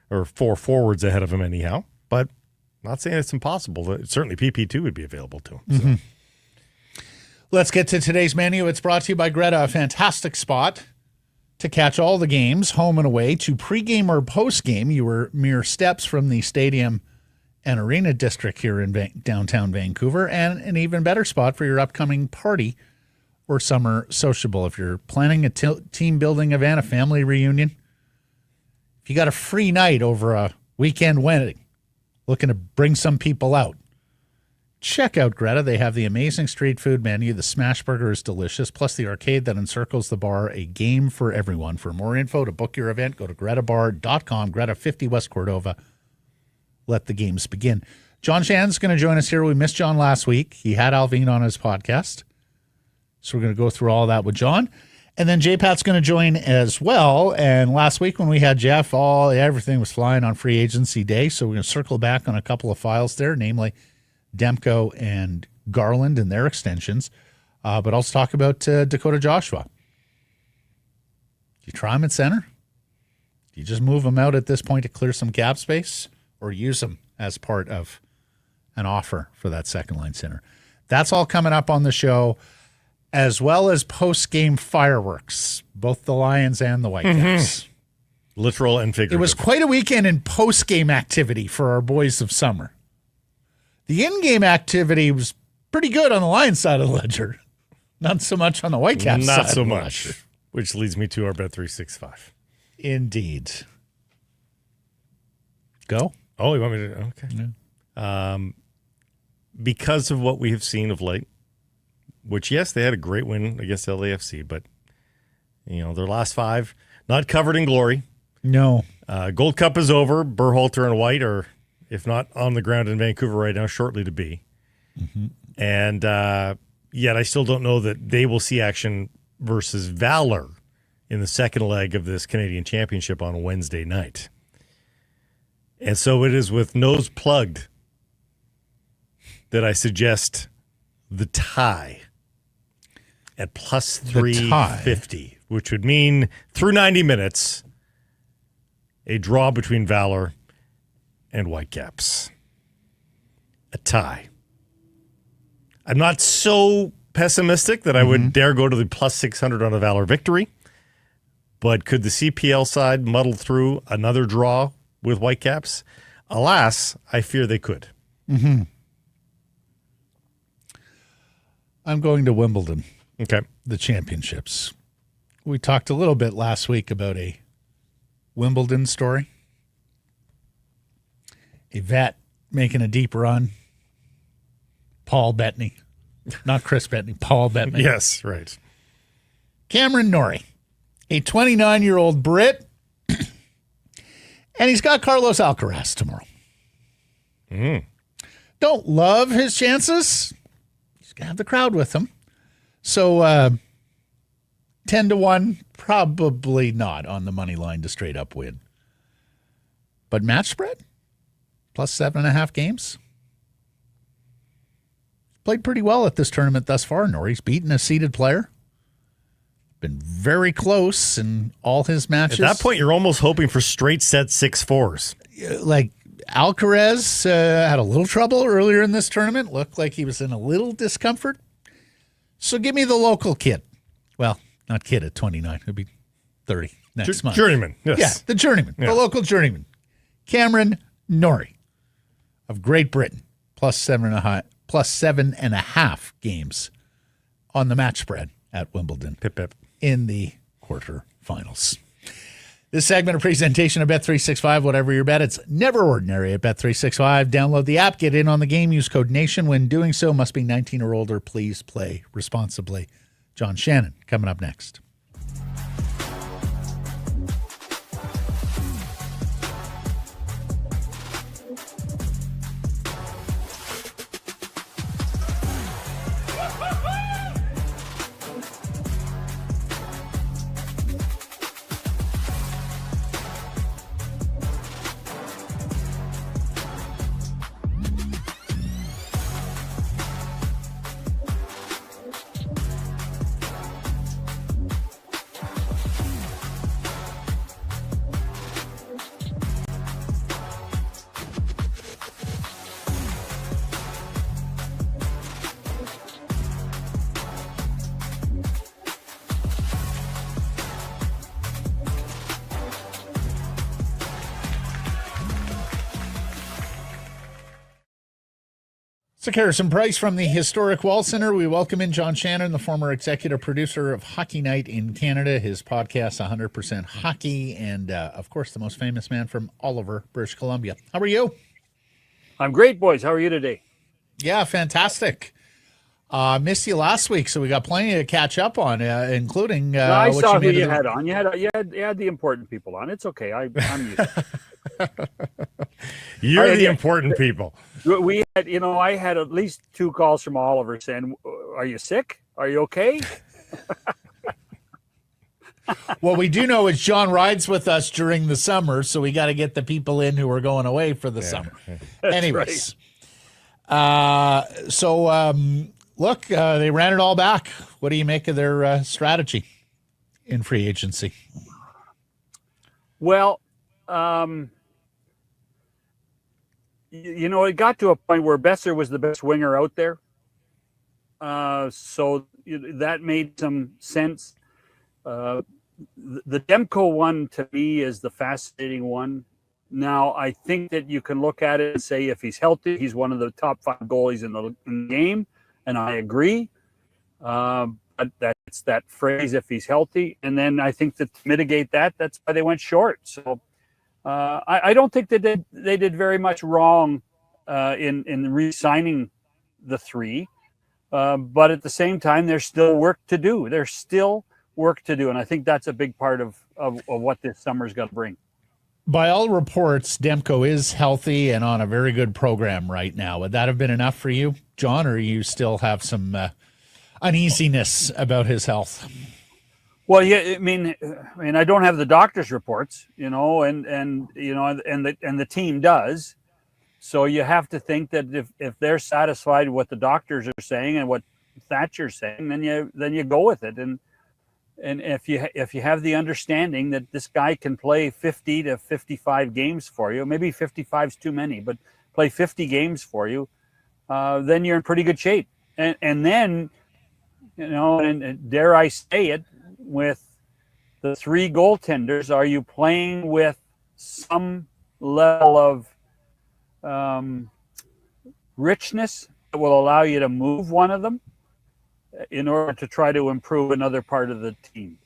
or 4 forwards ahead of him anyhow. But not saying it's impossible. Certainly PP2 would be available to him. So. Let's get to today's menu. It's brought to you by Greta, a fantastic spot to catch all the games, home and away, to pregame or postgame. You were mere steps from the stadium and arena district here in downtown Vancouver, and an even better spot for your upcoming party or summer sociable. If you're planning a team building event, a family reunion, if you got a free night over a weekend wedding, looking to bring some people out, check out Greta. They have the amazing street food menu. The smash burger is delicious, plus the arcade that encircles the bar, a game for everyone. For more info, to book your event, go to gretabar.com, Greta 50 West Cordova. Let the games begin. John Shannon's going to join us here. We missed John last week. He had Alvine on his podcast. So we're going to go through all that with John. And then J-Pat's going to join as well. And last week when we had Jeff, everything was flying on free agency day. So we're going to circle back on a couple of files there, namely Demko and Garland and their extensions. But also talk about Dakota Joshua. Do you try him at center? Do you just move him out at this point to clear some cap space? Or use him as part of an offer for that second-line center? That's all coming up on the show, as well as post-game fireworks, both the Lions and the Whitecaps. Literal and figurative. It was quite a weekend in post-game activity for our boys of summer. The in-game activity was pretty good on the Lions side of the ledger. Not so much on the Whitecaps side. Not so of the much. ledger. Which leads me to our Bet365. Indeed. Go. Oh, you want me to? Okay. Yeah. Because of what we have seen of late, which, yes, they had a great win against LAFC, but, their last 5, not covered in glory. No. Gold Cup is over. Berhalter and White are, if not on the ground in Vancouver right now, shortly to be. And yet I still don't know that they will see action versus Valor in the second leg of this Canadian Championship on Wednesday night. And so it is with nose plugged that I suggest the tie at plus 350, which would mean through 90 minutes, a draw between Valor and Whitecaps. A tie. I'm not so pessimistic that I would dare go to the plus 600 on a Valor victory, but could the CPL side muddle through another draw with Whitecaps? Alas, I fear they could. I'm going to Wimbledon, Okay. the championships. We talked a little bit last week about a Wimbledon story. A vet making a deep run. Paul Bettany. Not Chris Bettany, Paul Bettany. Yes, right. Cameron Norrie, a 29-year-old Brit. And he's got Carlos Alcaraz tomorrow. Don't love his chances. He's going to have the crowd with him. So 10-1, probably not on the money line to straight up win. But match spread, plus 7.5 games. Played pretty well at this tournament thus far. Norrie's beaten a seeded player. Been very close in all his matches. At that point, you're almost hoping for straight set 6-4s. Like Alcaraz had a little trouble earlier in this tournament. Looked like he was in a little discomfort. So give me the local kid. Well, not kid at 29. He'll be 30 next month. Journeyman, yes. Yeah, the journeyman. Yeah. The local journeyman. Cameron Norrie of Great Britain. Plus 7.5 games on the match spread at Wimbledon. Pip, pip. In the quarterfinals. This segment, a presentation of Bet365. Whatever your bet, it's never ordinary at Bet365. Download the app, get in on the game, use code NATION. When doing so, must be 19 or older. Please play responsibly. John Shannon coming up next. So, Harrison Price from the Historic Wall Center. We welcome in John Shannon, the former executive producer of Hockey Night in Canada, his podcast, 100% Hockey, and, of course, the most famous man from Oliver, British Columbia. How are you? I'm great, boys. How are you today? Yeah, fantastic. Missed you last week, so we got plenty to catch up on, including I what saw you who made you of the... had on. You had the important people on. It's okay. I'm used to it. You're the important people. We had, I had at least 2 calls from Oliver saying, "Are you sick? Are you okay?" What we do know is John rides with us during the summer, so we got to get the people in who are going away for the summer. Anyways, look, they ran it all back. What do you make of their strategy in free agency? Well, it got to a point where Boeser was the best winger out there. So that made some sense. The Demko one, to me, is the fascinating one. Now, I think that you can look at it and say if he's healthy, he's one of the top 5 goalies in the game, and I agree. But that's that phrase, if he's healthy. And then I think that to mitigate that, that's why they went short. So I don't think that they did very much wrong in re-signing the 3. But at the same time, there's still work to do. And I think that's a big part of what this summer's going to bring. By all reports, Demko is healthy and on a very good program right now. Would that have been enough for you, John, or you still have some uneasiness about his health? Well, yeah, I mean, I don't have the doctor's reports, and the team does. So you have to think that if they're satisfied with what the doctors are saying and what Thatcher's saying, then you go with it. And if you have the understanding that this guy can play 50 to 55 games for you, maybe 55 is too many, but play 50 games for you, then you're in pretty good shape. And then, and dare I say it, with the 3 goaltenders, are you playing with some level of richness that will allow you to move one of them? in order to try to improve another part of the team.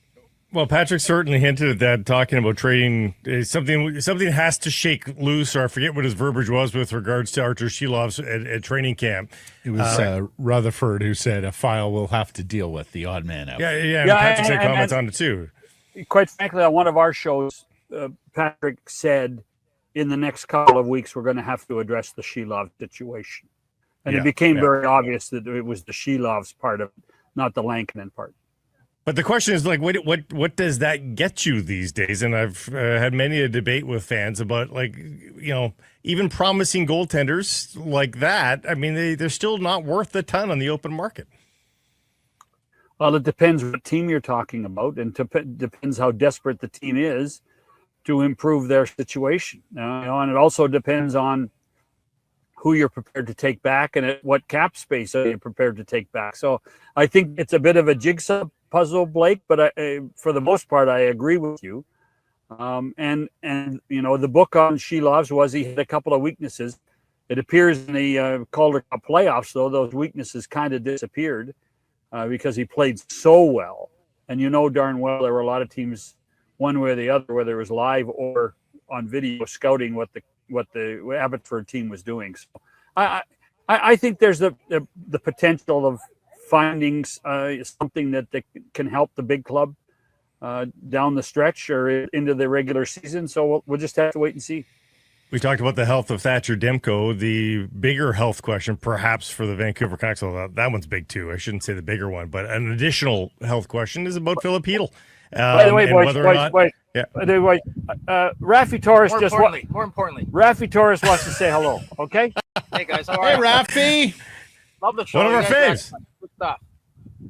Well, Patrick certainly hinted at that, talking about trading. Something has to shake loose, or I forget what his verbiage was with regards to Artur Shilov's at training camp. It was Rutherford who said a file will have to deal with the odd man out. Yeah, and Patrick said comments on it too. Quite frankly, on one of our shows, Patrick said in the next couple of weeks, we're going to have to address the Shilov situation. And it became very obvious that it was the Shilov's part of it, not the Lankinen part. But the question is, like, what does that get you these days? And I've had many a debate with fans about, like, even promising goaltenders like that. I mean, they're still not worth a ton on the open market. Well, it depends what team you're talking about, and depends how desperate the team is to improve their situation. And it also depends on who you're prepared to take back and at what cap space are you prepared to take back. So I think it's a bit of a jigsaw puzzle, Blake, but for the most part, I agree with you. And the book on Shilov's was he had a couple of weaknesses. It appears in the Calder Cup playoffs, though, those weaknesses kind of disappeared because he played so well. And darn well there were a lot of teams, one way or the other, whether it was live or on video, scouting what the Abbotsford team was doing. So I think there's the potential of finding something that can help the big club down the stretch or into the regular season. So we'll just have to wait and see. We talked about the health of Thatcher Demko. The bigger health question, perhaps, for the Vancouver Canucks, that one's big too. I shouldn't say the bigger one, but an additional health question is about Filip. By the way, boys, Rafi Torres more importantly, Rafi Torres wants to say hello. Okay. Hey guys, how are you? Rafi. Love the show. One of our faves. Good stuff.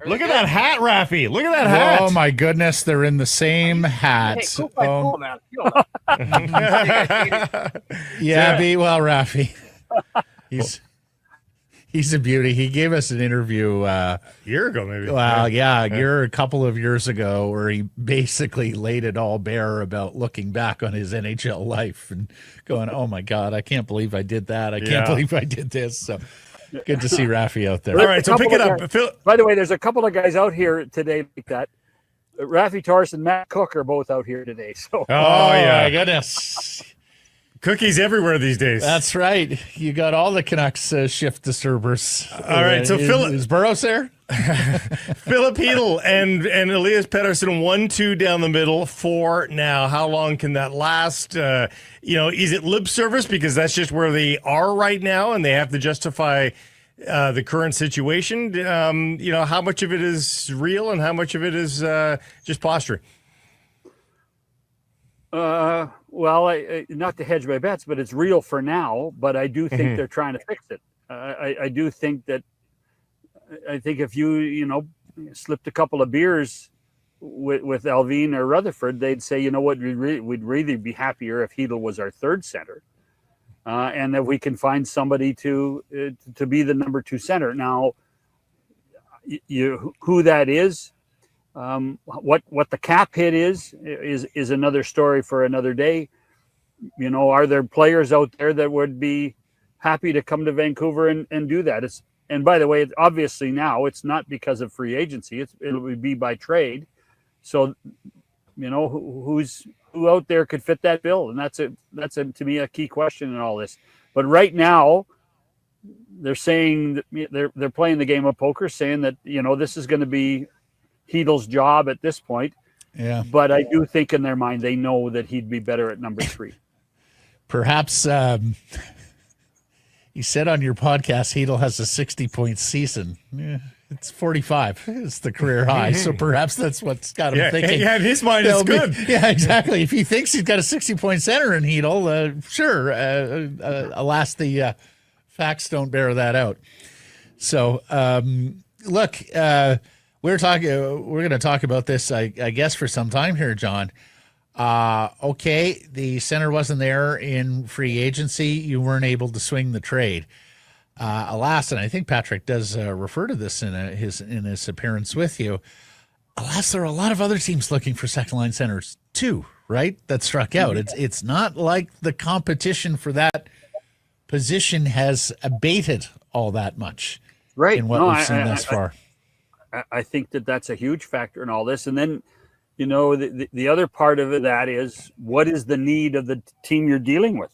Look at that hat, Rafi. Look at that hat. Oh my goodness, they're in the same hats. Hey, cool, man. Rafi. He's a beauty. He gave us an interview a year ago, maybe. Well, a couple of years ago, where he basically laid it all bare about looking back on his NHL life and going, "Oh my God, I can't believe I did that. I can't believe I did this." So good to see Rafi out there. All right, so pick it up. By the way, there's a couple of guys out here today like that. Rafi Torres and Matt Cook are both out here today. So, my goodness. Cookies everywhere these days. That's right. You got all the Canucks shift disturbers. All right, so Philip is Burroughs there. Filip and Elias Pettersson 1-2 down the middle for now. How long can that last? Is it lip service because that's just where they are right now and they have to justify the current situation? How much of it is real and how much of it is just posturing? Well, not to hedge my bets, but it's real for now. But I do think they're trying to fix it. I do think that. I think if you slipped a couple of beers with Alvine or Rutherford, they'd say, you know what, we'd really be happier if Chytil was our third center, and that we can find somebody to be the number 2 center. Now, who that is. What the cap hit is another story for another day. Are there players out there that would be happy to come to Vancouver and do that? And by the way, obviously now it's not because of free agency. It'll be by trade. So, who out there could fit that bill? And that's to me a key question in all this. But right now, they're saying that they're playing the game of poker, saying that this is going to be Chytil's job at this point. Yeah. But I do think in their mind they know that he'd be better at number 3. Perhaps you said on your podcast Chytil has a 60-point season. It's 45. It's the career high. So perhaps that's what's got him thinking. Yeah, in his mind it's good. Yeah, exactly. If he thinks he's got a 60-point center in Chytil, sure. Alas, the facts don't bear that out. So, look, we're going to talk about this, I guess, for some time here, John. Okay, the center wasn't there in free agency. You weren't able to swing the trade. Alas, and I think Patrick does refer to this in his appearance with you. Alas, there are a lot of other teams looking for second line centers too, right? That struck out. It's not like the competition for that position has abated all that much, right? In what we've seen thus far. I think that that's a huge factor in all this. And then, the other part of that is, what is the need of the team you're dealing with?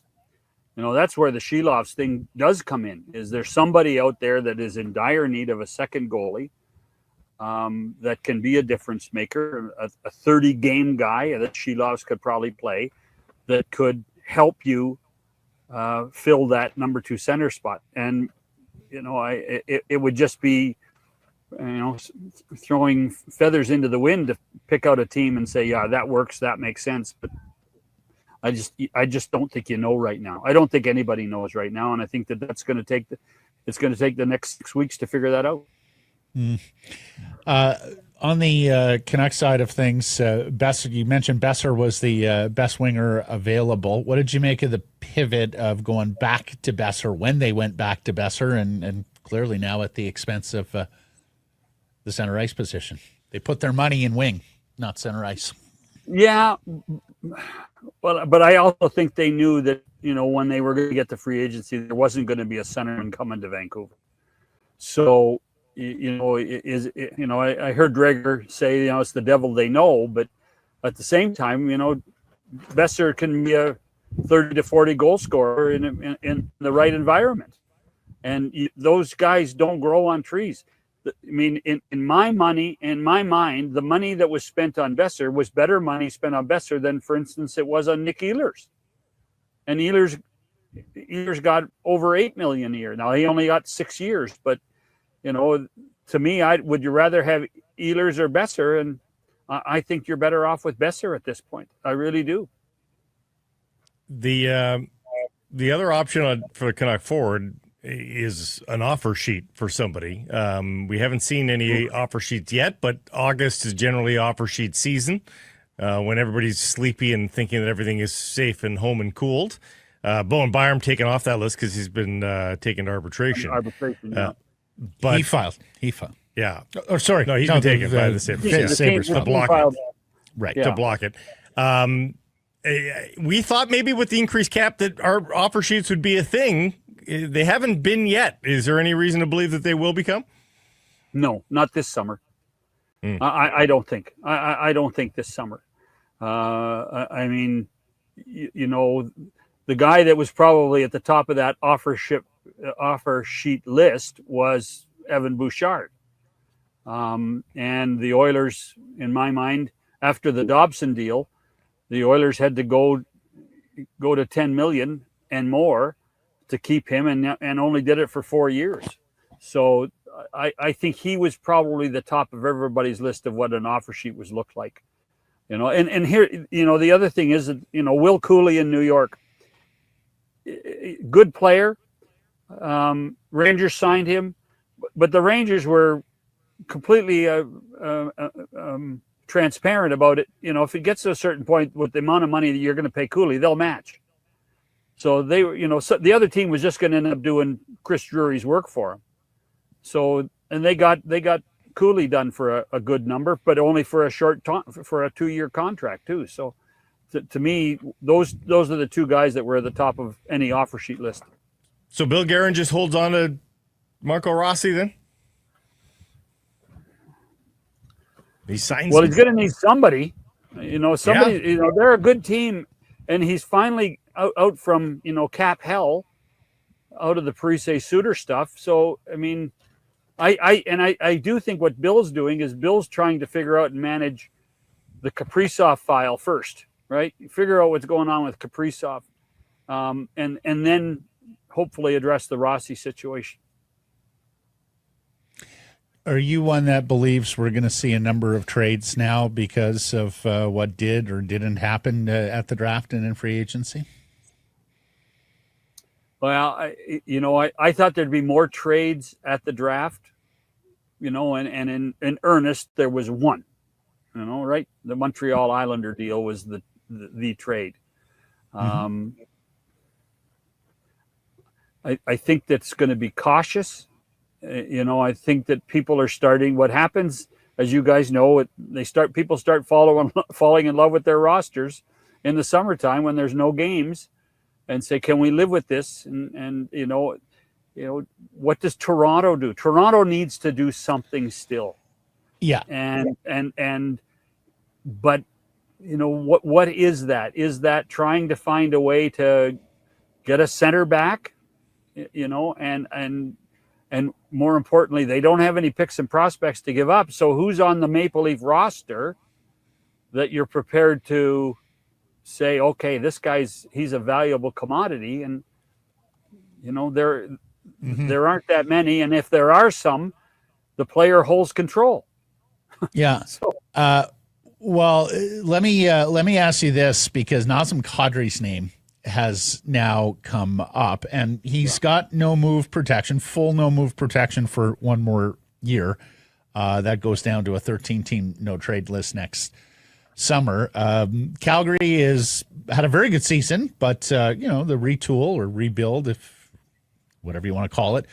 That's where the Shilovs thing does come in. Is there somebody out there that is in dire need of a second goalie that can be a difference maker, a 30-game guy that Shilovs could probably play, that could help you fill that number 2 center spot? And, it would just be, throwing feathers into the wind to pick out a team and say, yeah, that works, that makes sense. But I just don't think right now. I don't think anybody knows right now, and I think that's going to take the next 6 weeks to figure that out. On the Canucks side of things, Boeser, you mentioned Boeser was the best winger available. What did you make of the pivot of going back to Boeser when they went back to Boeser, and clearly now at the expense of the center ice position? They put their money in wing, not center ice. Yeah, well, but I also think they knew that, when they were going to get the free agency, there wasn't going to be a centerman coming to Vancouver. So, I heard Dreger say, it's the devil they know, but at the same time, Boeser can be a 30 to 40 goal scorer in the right environment. And those guys don't grow on trees. I mean, in my mind, the money that was spent on Boeser was better money spent on Boeser than, for instance, it was on Nick Ehlers. And Ehlers got over $8 million a year. Now, he only got 6 years, but to me, would you rather have Ehlers or Boeser? And I think you're better off with Boeser at this point. I really do. The other option for the Canuck forward is an offer sheet for somebody. We haven't seen any offer sheets yet, but August is generally offer sheet season when everybody's sleepy and thinking that everything is safe and home and cooled. Bowen Byram taken off that list because he's been taken to arbitration. Yeah. But He filed. Yeah. Oh, sorry. No, he's been taken by the Sabres. Sabres to block it. Right. To block it. We thought maybe with the increased cap that our offer sheets would be a thing. They haven't been yet. Is there any reason to believe that they will become? No, not this summer. I don't think. I don't think this summer. I mean, the guy that was probably at the top of that offer sheet list was Evan Bouchard. And the Oilers, in my mind, after the Dobson deal, the Oilers had to go to 10 million and more to keep him, and only did it for 4 years. So I think he was probably the top of everybody's list of what an offer sheet was looked like. And here, the other thing is that, Will Cooley in New York, good player. Rangers signed him, but the Rangers were completely transparent about it. If it gets to a certain point with the amount of money that you're going to pay Cooley, they'll match. So they were, so the other team was just going to end up doing Chris Drury's work for him. So, and they got Cooley done for a good number, but only for a short time, for a 2-year contract too. So, to me, those are the two guys that were at the top of any offer sheet list. So Bill Guerin just holds on to Marco Rossi then? He signs. Well, he's going to need somebody. They're a good team, and he's finally out from cap hell, out of the Parise Suter stuff. So I mean, I do think what Bill's doing is Bill's trying to figure out and manage the Kaprizov file first, right? Figure out what's going on with Kaprizov, and then hopefully address the Rossi situation. Are you one that believes we're going to see a number of trades now because of what did or didn't happen at the draft and in free agency? Well, I thought there'd be more trades at the draft, and in earnest, there was one, right? The Montreal Islander deal was the trade. I think that's going to be cautious. I think that people are starting. What happens, as you guys know, people start falling in love with their rosters in the summertime when there's no games, and say, can we live with this? And what does Toronto do? Toronto needs to do something still. Yeah. But what is that? Is that trying to find a way to get a center back? And more importantly, they don't have any picks and prospects to give up. So who's on the Maple Leaf roster that you're prepared to say, okay, this he's a valuable commodity? And there aren't that many, and if there are some, the player holds control. Yeah. Well, let me ask you this, because Nazem Kadri's name has now come up, and he's got no move protection, full no move protection for one more year. That goes down to a 13-team no trade list next summer. Calgary had a very good season, but the retool or rebuild, if whatever you want to call it,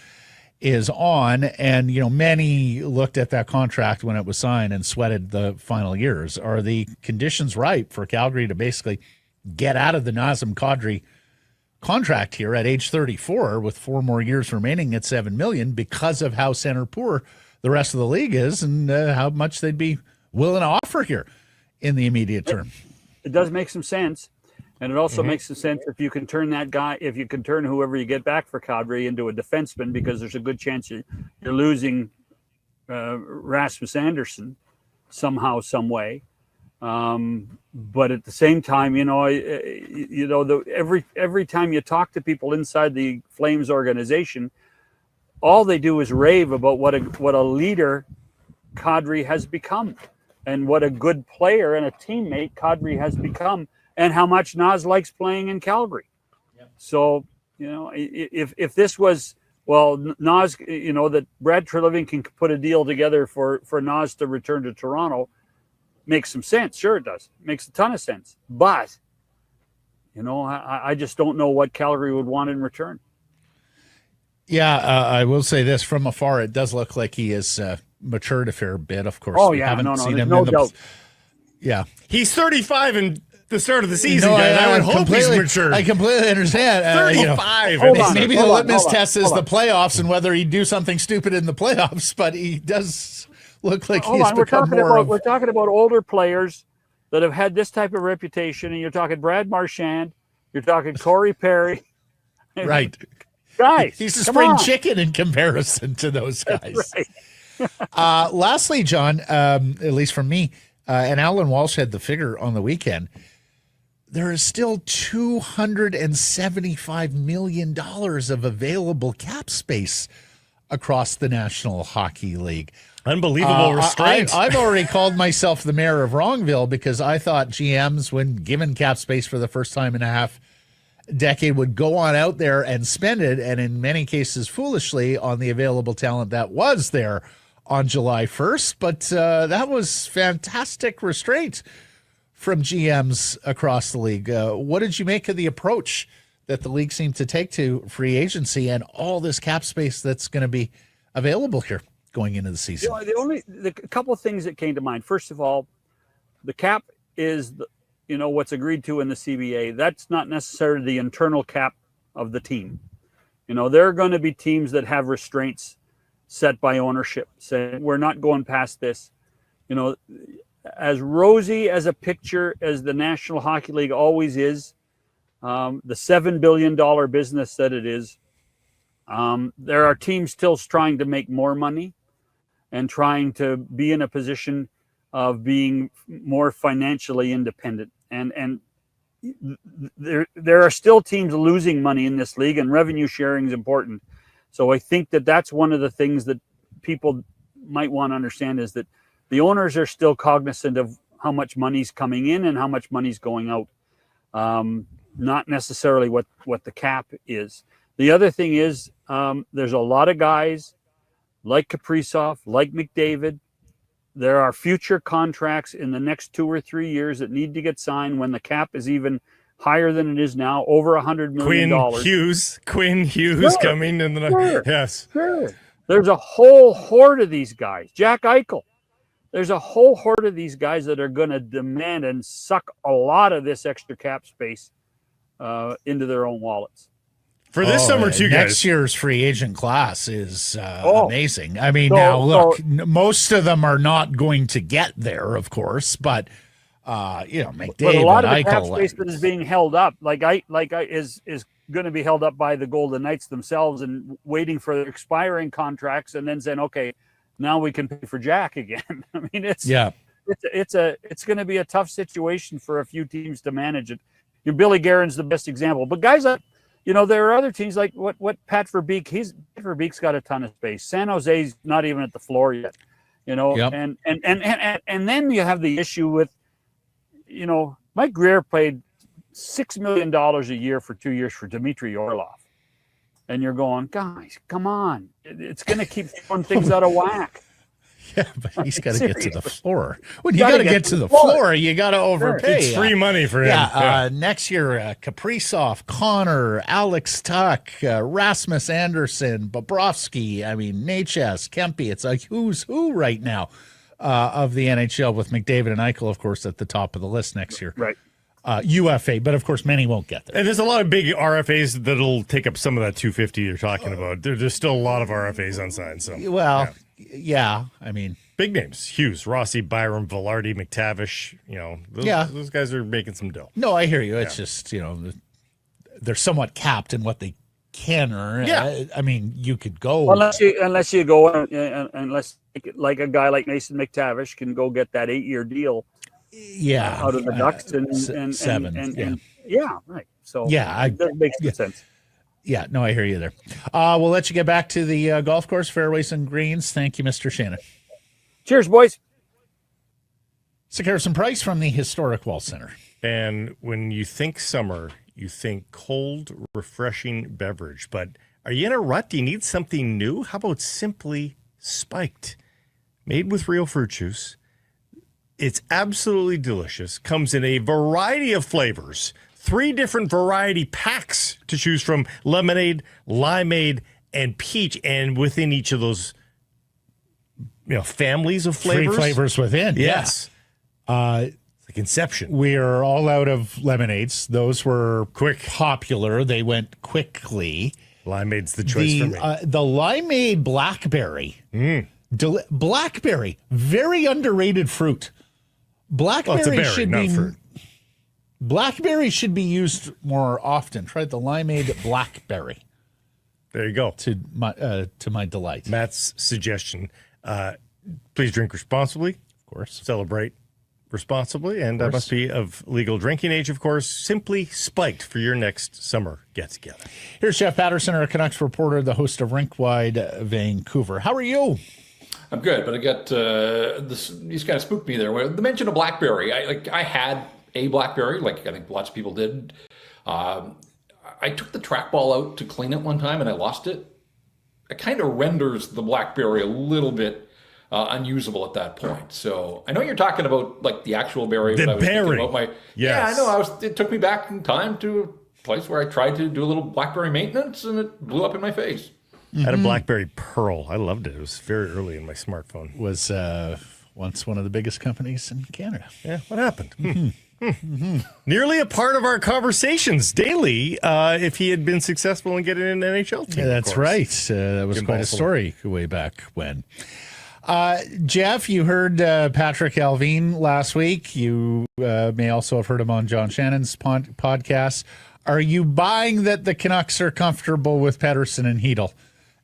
is on. And many looked at that contract when it was signed and sweated the final years. Are the conditions ripe for Calgary to basically get out of the Nazem Kadri contract here at age 34 with 4 more years remaining at $7 million, because of how center poor the rest of the league is, and how much they'd be willing to offer here in the immediate term? It does make some sense. And it also makes some sense if you can turn whoever you get back for Kadri into a defenseman, because there's a good chance you're losing Rasmus Anderson somehow, some way. But at the same time, every time you talk to people inside the Flames organization, all they do is rave about what a leader Kadri has become, and what a good player and a teammate Kadri has become, and how much Naz likes playing in Calgary. Yep. So, if this was, Naz, that Brad Treliving can put a deal together for Naz to return to Toronto, makes some sense. Sure, it does. Makes a ton of sense. But, I just don't know what Calgary would want in return. Yeah, I will say this. From afar, it does look like he has matured a fair bit, of course. Oh, yeah. No doubt. Yeah. He's 35 and the start of the season, guys. I would hope he's mature. I completely understand. 35. Maybe the litmus test is the playoffs and whether he'd do something stupid in the playoffs, but he does look like he's become more We're talking about older players that have had this type of reputation, and you're talking Brad Marchand, you're talking Corey Perry. Right. Guys, he's a spring chicken in comparison to those guys. Right. Lastly, John, at least from me, and Alan Walsh had the figure on the weekend, there is still $275 million of available cap space across the National Hockey League. Unbelievable restraint. I've already called myself the mayor of Wrongville, because I thought GMs, when given cap space for the first time in a half decade, would go on out there and spend it, and in many cases foolishly, on the available talent that was there on July 1st. But that was fantastic restraint from GMs across the league. What did you make of the approach that the league seemed to take to free agency and all this cap space that's going to be available here going into the season? The couple of things that came to mind. First of all, the cap is what's agreed to in the CBA. That's not necessarily the internal cap of the team. There are going to be teams that have restraints set by ownership, saying we're not going past this. As rosy as a picture as the National Hockey League always is, the $7 billion business that it is, there are teams still trying to make more money and trying to be in a position of being more financially independent. And there are still teams losing money in this league, and revenue sharing is important. So I think that's one of the things that people might want to understand, is that the owners are still cognizant of how much money's coming in and how much money's going out. Not necessarily what the cap is. The other thing is, there's a lot of guys like Kaprizov, like McDavid. There are future contracts in the next 2 or 3 years that need to get signed when the cap is even higher than it is now, over $100 million. Quinn Hughes coming in the yes. Sure. There's a whole horde of these guys. Jack Eichel. There's a whole horde of these guys that are going to demand and suck a lot of this extra cap space into their own wallets. For this summer, too, next guys. year's free agent class is amazing. I mean, most of them are not going to get there, of course, but McDavid, but a lot of the cap Eichel, space that is being held up, is going to be held up by the Golden Knights themselves and waiting for their expiring contracts, and then saying, okay, now we can pay for Jack again. I mean, it's going to be a tough situation for a few teams to manage it. Billy Guerin's the best example, but guys like. There are other teams like what Pat Verbeek. Pat Verbeek's got a ton of space. San Jose's not even at the floor yet. Yep. And then you have the issue with, Mike Greer paid $6 million a year for 2 years for Dmitry Orlov, and you're going, guys, come on, it's going to keep throwing things out of whack. Yeah, but he's got to get to the floor. When you got to get to the floor, you got to overpay. It's free money for him. Yeah, next year, Kaprizov, Connor, Alex Tuck, Rasmus Anderson, Bobrovsky, Natchez, Kempe. It's a who's who right now of the NHL with McDavid and Eichel, of course, at the top of the list next year. Right. UFA, but of course, many won't get there. And there's a lot of big RFAs that'll take up some of that 250 you're talking about. There's still a lot of RFAs unsigned. So, yeah, big names: Hughes, Rossi, Byram, Velarde, McTavish. Those guys are making some dough. No, I hear you. It's just they're somewhat capped in what they can earn. Yeah. You could go unless you go unless like a guy like Mason McTavish can go get that 8-year deal. Yeah, out of the Ducks and 7. Right. So that makes sense. Yeah, no, I hear you there. We'll let you get back to the golf course, fairways and greens. Thank you, Mr. Shannon. Cheers, boys. Harrison Price from the Historic Wall Center. And when you think summer, you think cold, refreshing beverage. But are you in a rut? Do you need something new? How about Simply Spiked? Made with real fruit juice. It's absolutely delicious. Comes in a variety of flavors. 3 different variety packs to choose from: lemonade, limeade, and peach. And within each of those, families of flavors. 3 flavors within. Yes. It's like Inception. We are all out of lemonades. Those were popular. They went quickly. Limeade's the choice for me. The limeade blackberry. Blackberry, very underrated fruit. Blackberry it's a berry, should not be fruit. Blackberry should be used more often. Try the limeade blackberry. There you go. To my delight. Matt's suggestion. Please drink responsibly. Of course. Celebrate responsibly. And must be of legal drinking age, of course. Simply Spiked for your next summer get-together. Here's Jeff Patterson, our Canucks reporter, the host of RinkWide Vancouver. How are you? I'm good, but I got this. These kind of spooked me there. The mention of BlackBerry. I had a BlackBerry, like I think lots of people did. I took the trackball out to clean it one time and I lost it. It kind of renders the BlackBerry a little bit unusable at that point. So I know you're talking about like the actual berry. The but I was thinking berry. about my, Yes. Yeah, I know. It took me back in time to a place where I tried to do a little BlackBerry maintenance and it blew up in my face. I had a BlackBerry Pearl. I loved it. It was very early in my smartphone. Was once one of the biggest companies in Canada. Yeah, what happened? Nearly a part of our conversations daily if he had been successful in getting an NHL team. Yeah, that's right. That was quite a story way back when. Jeff, you heard Patrik Allvin last week. You may also have heard him on John Shannon's podcast. Are you buying that the Canucks are comfortable with Pettersson and Chytil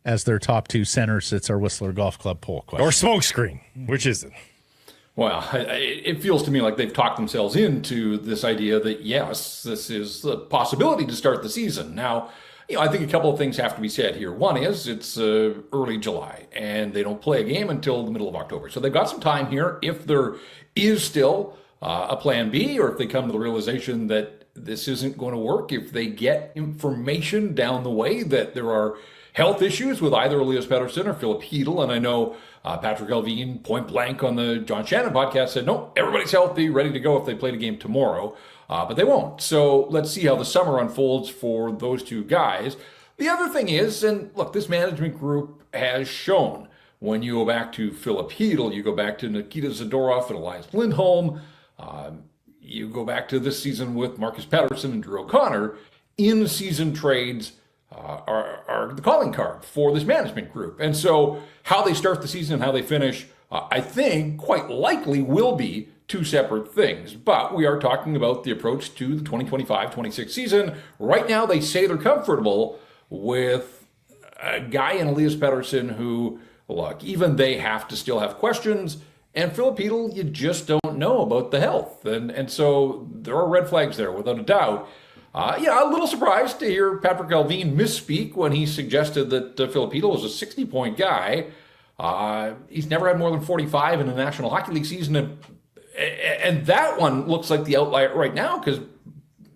as their top 2 centers? It's our Whistler Golf Club poll question. Or smokescreen, which is it? Well, it feels to me like they've talked themselves into this idea that, yes, this is the possibility to start the season. Now, I think a couple of things have to be said here. One is it's early July, and they don't play a game until the middle of October. So they've got some time here. If there is still a plan B, or if they come to the realization that this isn't going to work, if they get information down the way that there are health issues with either Elias Pettersson or Filip Chytil, and I know Patrik Allvin, point blank on the John Shannon podcast, said, no, everybody's healthy, ready to go if they played a game tomorrow, but they won't. So let's see how the summer unfolds for those 2 guys. The other thing is, and look, this management group has shown, when you go back to Filip Chytil, you go back to Nikita Zadorov and Elias Lindholm, you go back to this season with Marcus Patterson and Drew O'Connor, in-season trades, are the calling card for this management group. And so how they start the season and how they finish, I think quite likely will be two separate things. But we are talking about the approach to the 2025-26 season. Right now, they say they're comfortable with a guy in Elias Pettersson who, look, even they have to still have questions. And Filip, you just don't know about the health. And so there are red flags there, without a doubt. A little surprised to hear Patrik Allvin misspeak when he suggested that Filip was a 60-point guy. He's never had more than 45 in a National Hockey League season. And that one looks like the outlier right now, because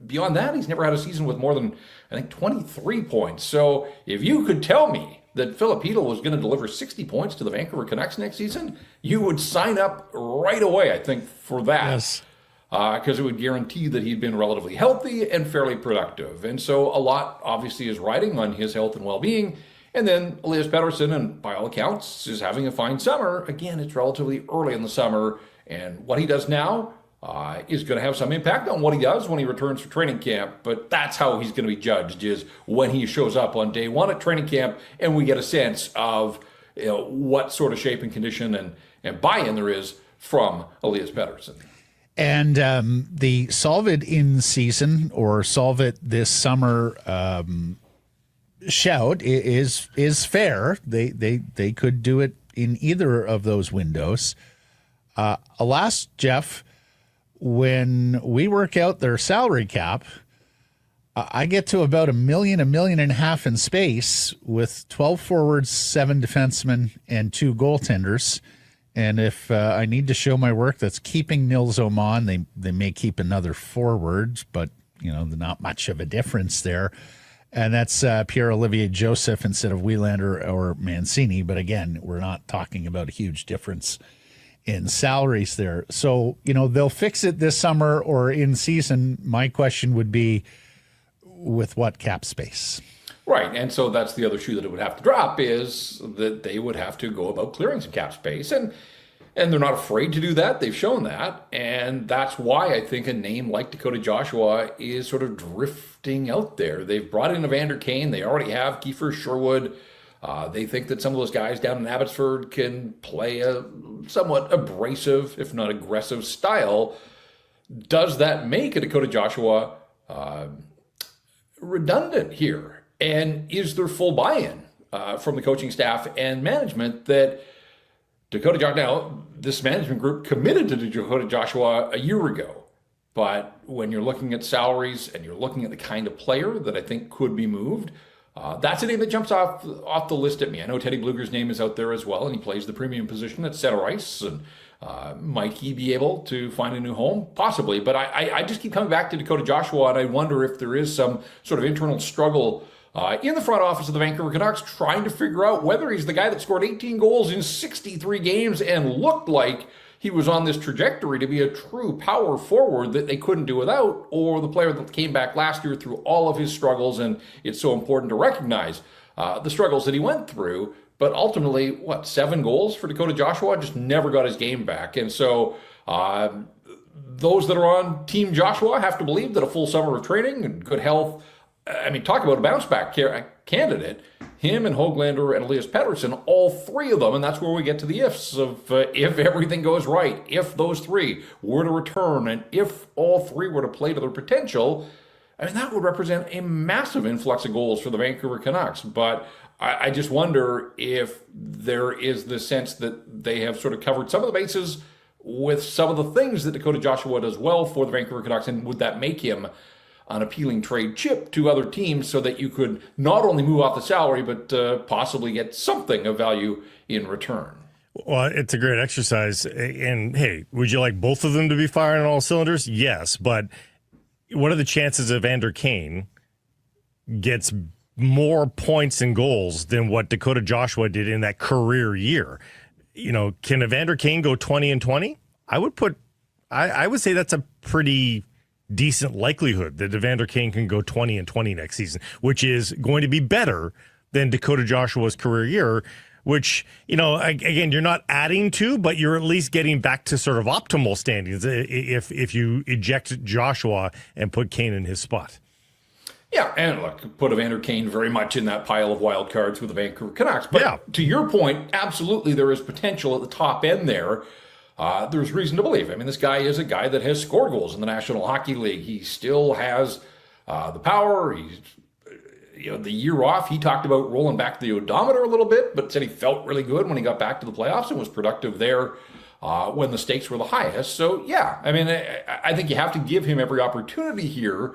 beyond that, he's never had a season with more than, I think, 23 points. So if you could tell me that Filip was going to deliver 60 points to the Vancouver Canucks next season, you would sign up right away, I think, for that. Yes. Because it would guarantee that he'd been relatively healthy and fairly productive. And so a lot, obviously, is riding on his health and well-being. And then Elias Pettersson, and by all accounts, is having a fine summer. Again, it's relatively early in the summer. And what he does now is going to have some impact on what he does when he returns for training camp. But that's how he's going to be judged, is when he shows up on day one at training camp and we get a sense of what sort of shape and condition and buy-in there is from Elias Pettersson. And the solve it in season or solve it this summer shout is fair. They could do it in either of those windows. Alas, Jeff, when we work out their salary cap, I get to about $1 million and a half in space with 12 forwards, 7 defensemen, and 2 goaltenders. And if I need to show my work, that's keeping Nils Oman. They may keep another forward, but not much of a difference there. And that's Pierre-Olivier Joseph instead of Wielander or Mancini. But again, we're not talking about a huge difference in salaries there. So, they'll fix it this summer or in season. My question would be, with what cap space? Right, and so that's the other shoe that it would have to drop, is that they would have to go about clearing some cap space. And they're not afraid to do that. They've shown that. And that's why I think a name like Dakota Joshua is sort of drifting out there. They've brought in Evander Kane. They already have Kiefer Sherwood. They think that some of those guys down in Abbotsford can play a somewhat abrasive, if not aggressive, style. Does that make a Dakota Joshua redundant here? And is there full buy-in from the coaching staff and management that Dakota Joshua, now this management group committed to Dakota Joshua a year ago, but when you're looking at salaries and you're looking at the kind of player that I think could be moved, that's a name that jumps off the list at me. I know Teddy Bluger's name is out there as well, and he plays the premium position at center ice. And might he be able to find a new home? Possibly, but I just keep coming back to Dakota Joshua, and I wonder if there is some sort of internal struggle in the front office of the Vancouver Canucks, trying to figure out whether he's the guy that scored 18 goals in 63 games and looked like he was on this trajectory to be a true power forward that they couldn't do without, or the player that came back last year through all of his struggles. And it's so important to recognize the struggles that he went through. But ultimately, 7 goals for Dakota Joshua? Just never got his game back. And so those that are on Team Joshua have to believe that a full summer of training and good health, talk about a bounce-back candidate. Him and Höglander and Elias Pettersson, all three of them, and that's where we get to the ifs of if everything goes right, if those three were to return, and if all three were to play to their potential, that would represent a massive influx of goals for the Vancouver Canucks. But I just wonder if there is the sense that they have sort of covered some of the bases with some of the things that Dakota Joshua does well for the Vancouver Canucks, and would that make him an appealing trade chip to other teams so that you could not only move off the salary, but possibly get something of value in return? Well, it's a great exercise. And hey, would you like both of them to be firing on all cylinders? Yes. But what are the chances of Evander Kane gets more points and goals than what Dakota Joshua did in that career year? Can Evander Kane go 20-20? I would say that's a pretty decent likelihood that Evander Kane can go 20-20 next season, which is going to be better than Dakota Joshua's career year, which, again, you're not adding to, but you're at least getting back to sort of optimal standings if you eject Joshua and put Kane in his spot. Yeah, and look, put Evander Kane very much in that pile of wild cards with the Vancouver Canucks. But to your point, absolutely there is potential at the top end there. There's reason to believe. I mean, this guy is a guy that has scored goals in the National Hockey League. He still has the power. He's, the year off, he talked about rolling back the odometer a little bit, but said he felt really good when he got back to the playoffs and was productive there when the stakes were the highest. So, yeah, I mean, I think you have to give him every opportunity here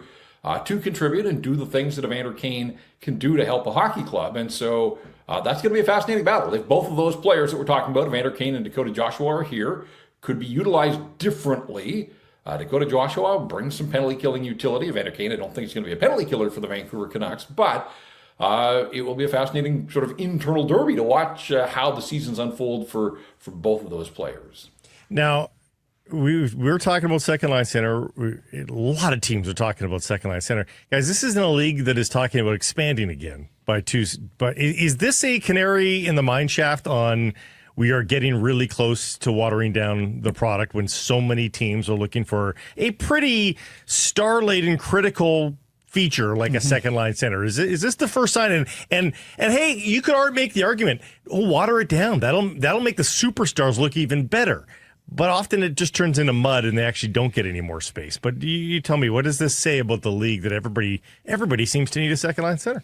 to contribute and do the things that Evander Kane can do to help a hockey club. And so that's going to be a fascinating battle. If both of those players that we're talking about, Evander Kane and Dakota Joshua, are here, could be utilized differently. Dakota Joshua brings some penalty killing utility. Evander Kane, I don't think he's going to be a penalty killer for the Vancouver Canucks, but it will be a fascinating sort of internal derby to watch how the seasons unfold for both of those players. Now, we were talking about second line center. A lot of teams are talking about second line center. Guys, this isn't a league that is talking about expanding again by two. But is this a canary in the mine shaft on we are getting really close to watering down the product when so many teams are looking for a pretty star-laden critical feature like a second line center? Is this the first sign? And hey, you could make the argument, water it down. That'll make the superstars look even better. But often it just turns into mud and they actually don't get any more space. But you tell me, what does this say about the league that everybody seems to need a second line center?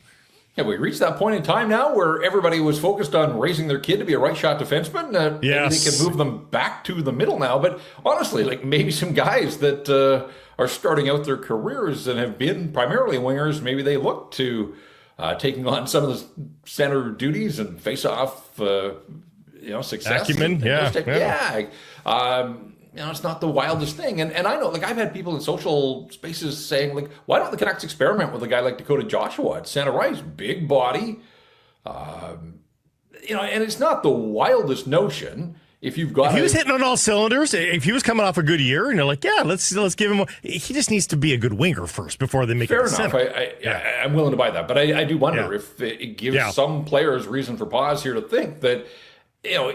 Yeah, we reached that point in time now where everybody was focused on raising their kid to be a right shot defenseman. Maybe they can move them back to the middle now. But honestly, like maybe some guys that are starting out their careers and have been primarily wingers, maybe they look to taking on some of the center duties and face off success. Acumen, it's not the wildest thing. And I know, like, I've had people in social spaces saying, like, why don't the Canucks experiment with a guy like Dakota Joshua at center ice? Big body. And it's not the wildest notion. If you've got, if he was hitting on all cylinders, if he was coming off a good year, and you're like, yeah, let's give him. He just needs to be a good winger first before they make it. Fair enough. I'm willing to buy that, but I do wonder if it gives some players reason for pause here to think that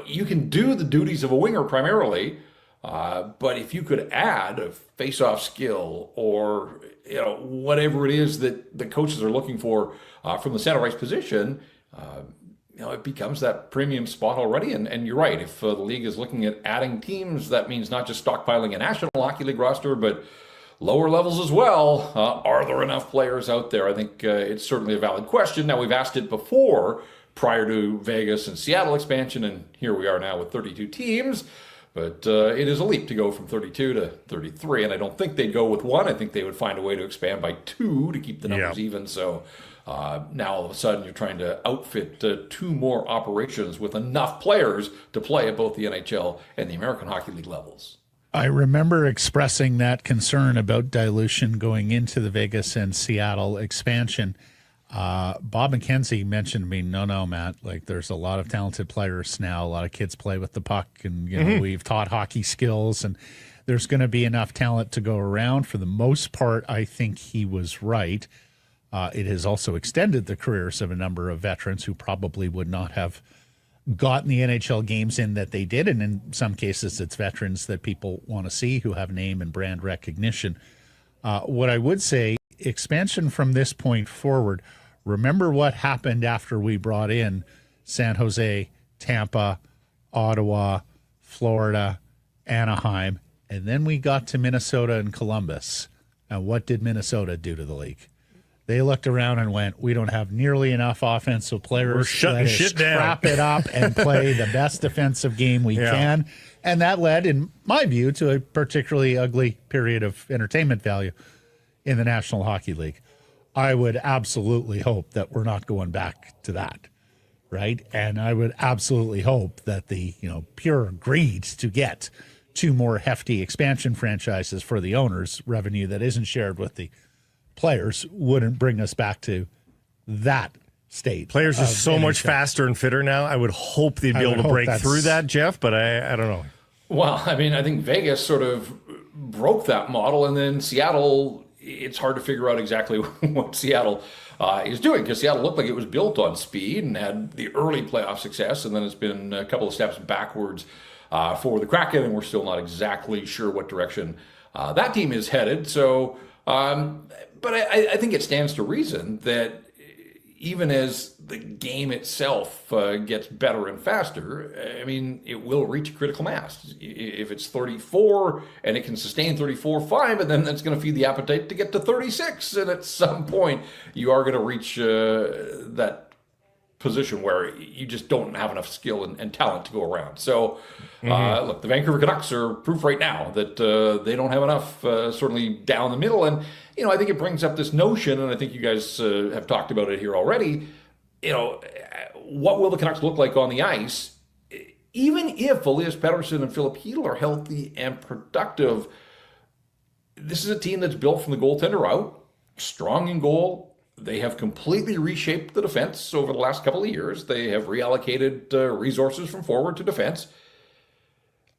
you can do the duties of a winger primarily, but if you could add a face-off skill or whatever it is that the coaches are looking for from the center ice position. It becomes that premium spot already. And you're right. If the league is looking at adding teams, that means not just stockpiling a National Hockey League roster, but lower levels as well. Are there enough players out there? I think it's certainly a valid question. Now, we've asked it before prior to Vegas and Seattle expansion, and here we are now with 32 teams. But it is a leap to go from 32 to 33, and I don't think they'd go with one. I think they would find a way to expand by two to keep the numbers even. So now all of a sudden you're trying to outfit two more operations with enough players to play at both the NHL and the American Hockey League levels. I remember expressing that concern about dilution going into the Vegas and Seattle expansion. Bob McKenzie mentioned to me, no, Matt, like there's a lot of talented players now. A lot of kids play with the puck and, we've taught hockey skills and there's going to be enough talent to go around. For the most part, I think he was right. It has also extended the careers of a number of veterans who probably would not have gotten the NHL games in that they did. And in some cases, it's veterans that people want to see who have name and brand recognition. What I would say, expansion from this point forward, remember what happened after we brought in San Jose, Tampa, Ottawa, Florida, Anaheim, and then we got to Minnesota and Columbus. And what did Minnesota do to the league? They looked around and went, we don't have nearly enough offensive players. We're shutting shit down. Crap it up and play the best defensive game we can. And that led, in my view, to a particularly ugly period of entertainment value in the National Hockey League. I would absolutely hope that we're not going back to that, right? And I would absolutely hope that the pure greed to get two more hefty expansion franchises for the owners, revenue that isn't shared with the players, wouldn't bring us back to that state. Players are so much faster and fitter now. I would hope they'd be able to break through that, Jeff, but I don't know. Well, I mean, I think Vegas sort of broke that model, and then Seattle, it's hard to figure out exactly what Seattle is doing, because Seattle looked like it was built on speed and had the early playoff success, and then it's been a couple of steps backwards for the Kraken, and we're still not exactly sure what direction that team is headed. So But I think it stands to reason that even as the game itself gets better and faster, I mean, it will reach a critical mass. If it's 34 and it can sustain 34.5, and then that's going to feed the appetite to get to 36. And at some point, you are going to reach that position where you just don't have enough skill and talent to go around. So, look, the Vancouver Canucks are proof right now that they don't have enough, certainly down the middle. And, I think it brings up this notion, and I think you guys have talked about it here already, what will the Canucks look like on the ice? Even if Elias, Pettersson, and Filip are healthy and productive, this is a team that's built from the goaltender out, strong in goal. They have completely reshaped the defense over the last couple of years. They have reallocated resources from forward to defense.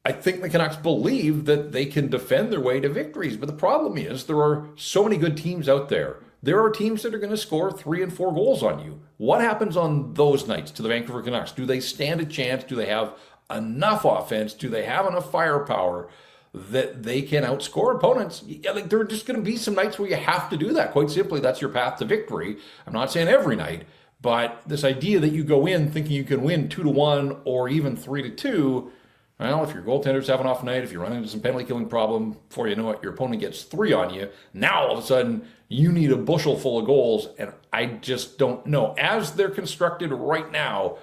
I think the Canucks believe that they can defend their way to victories. But the problem is there are so many good teams out there. There are teams that are going to score 3 and 4 goals on you. What happens on those nights to the Vancouver Canucks? Do they stand a chance? Do they have enough offense? Do they have enough firepower that they can outscore opponents? Like, there are just going to be some nights where you have to do that. Quite simply, that's your path to victory. I'm not saying every night, but this idea that you go in thinking you can win 2-1 or even 3-2, well, if your goaltenders have an off night, if you run into some penalty killing problem, before you know it, your opponent gets 3 on you. Now, all of a sudden, you need a bushel full of goals, and I just don't know. As they're constructed right now,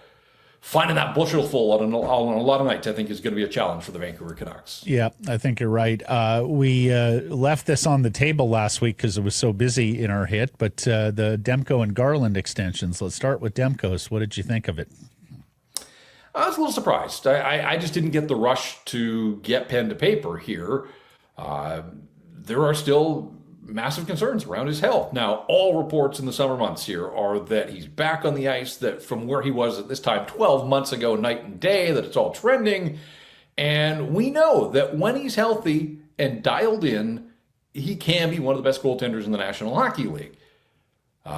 finding that bushel full on a lot of nights, I think, is going to be a challenge for the Vancouver Canucks. Yeah, I think you're right. We left this on the table last week because it was so busy in our hit, but the Demko and Garland extensions. Let's start with Demko's. What did you think of it? I was a little surprised. I just didn't get the rush to get pen to paper here. There are still massive concerns around his health. Now, all reports in the summer months here are that he's back on the ice, that from where he was at this time 12 months ago, night and day, that it's all trending. And we know that when he's healthy and dialed in, he can be one of the best goaltenders in the National Hockey League.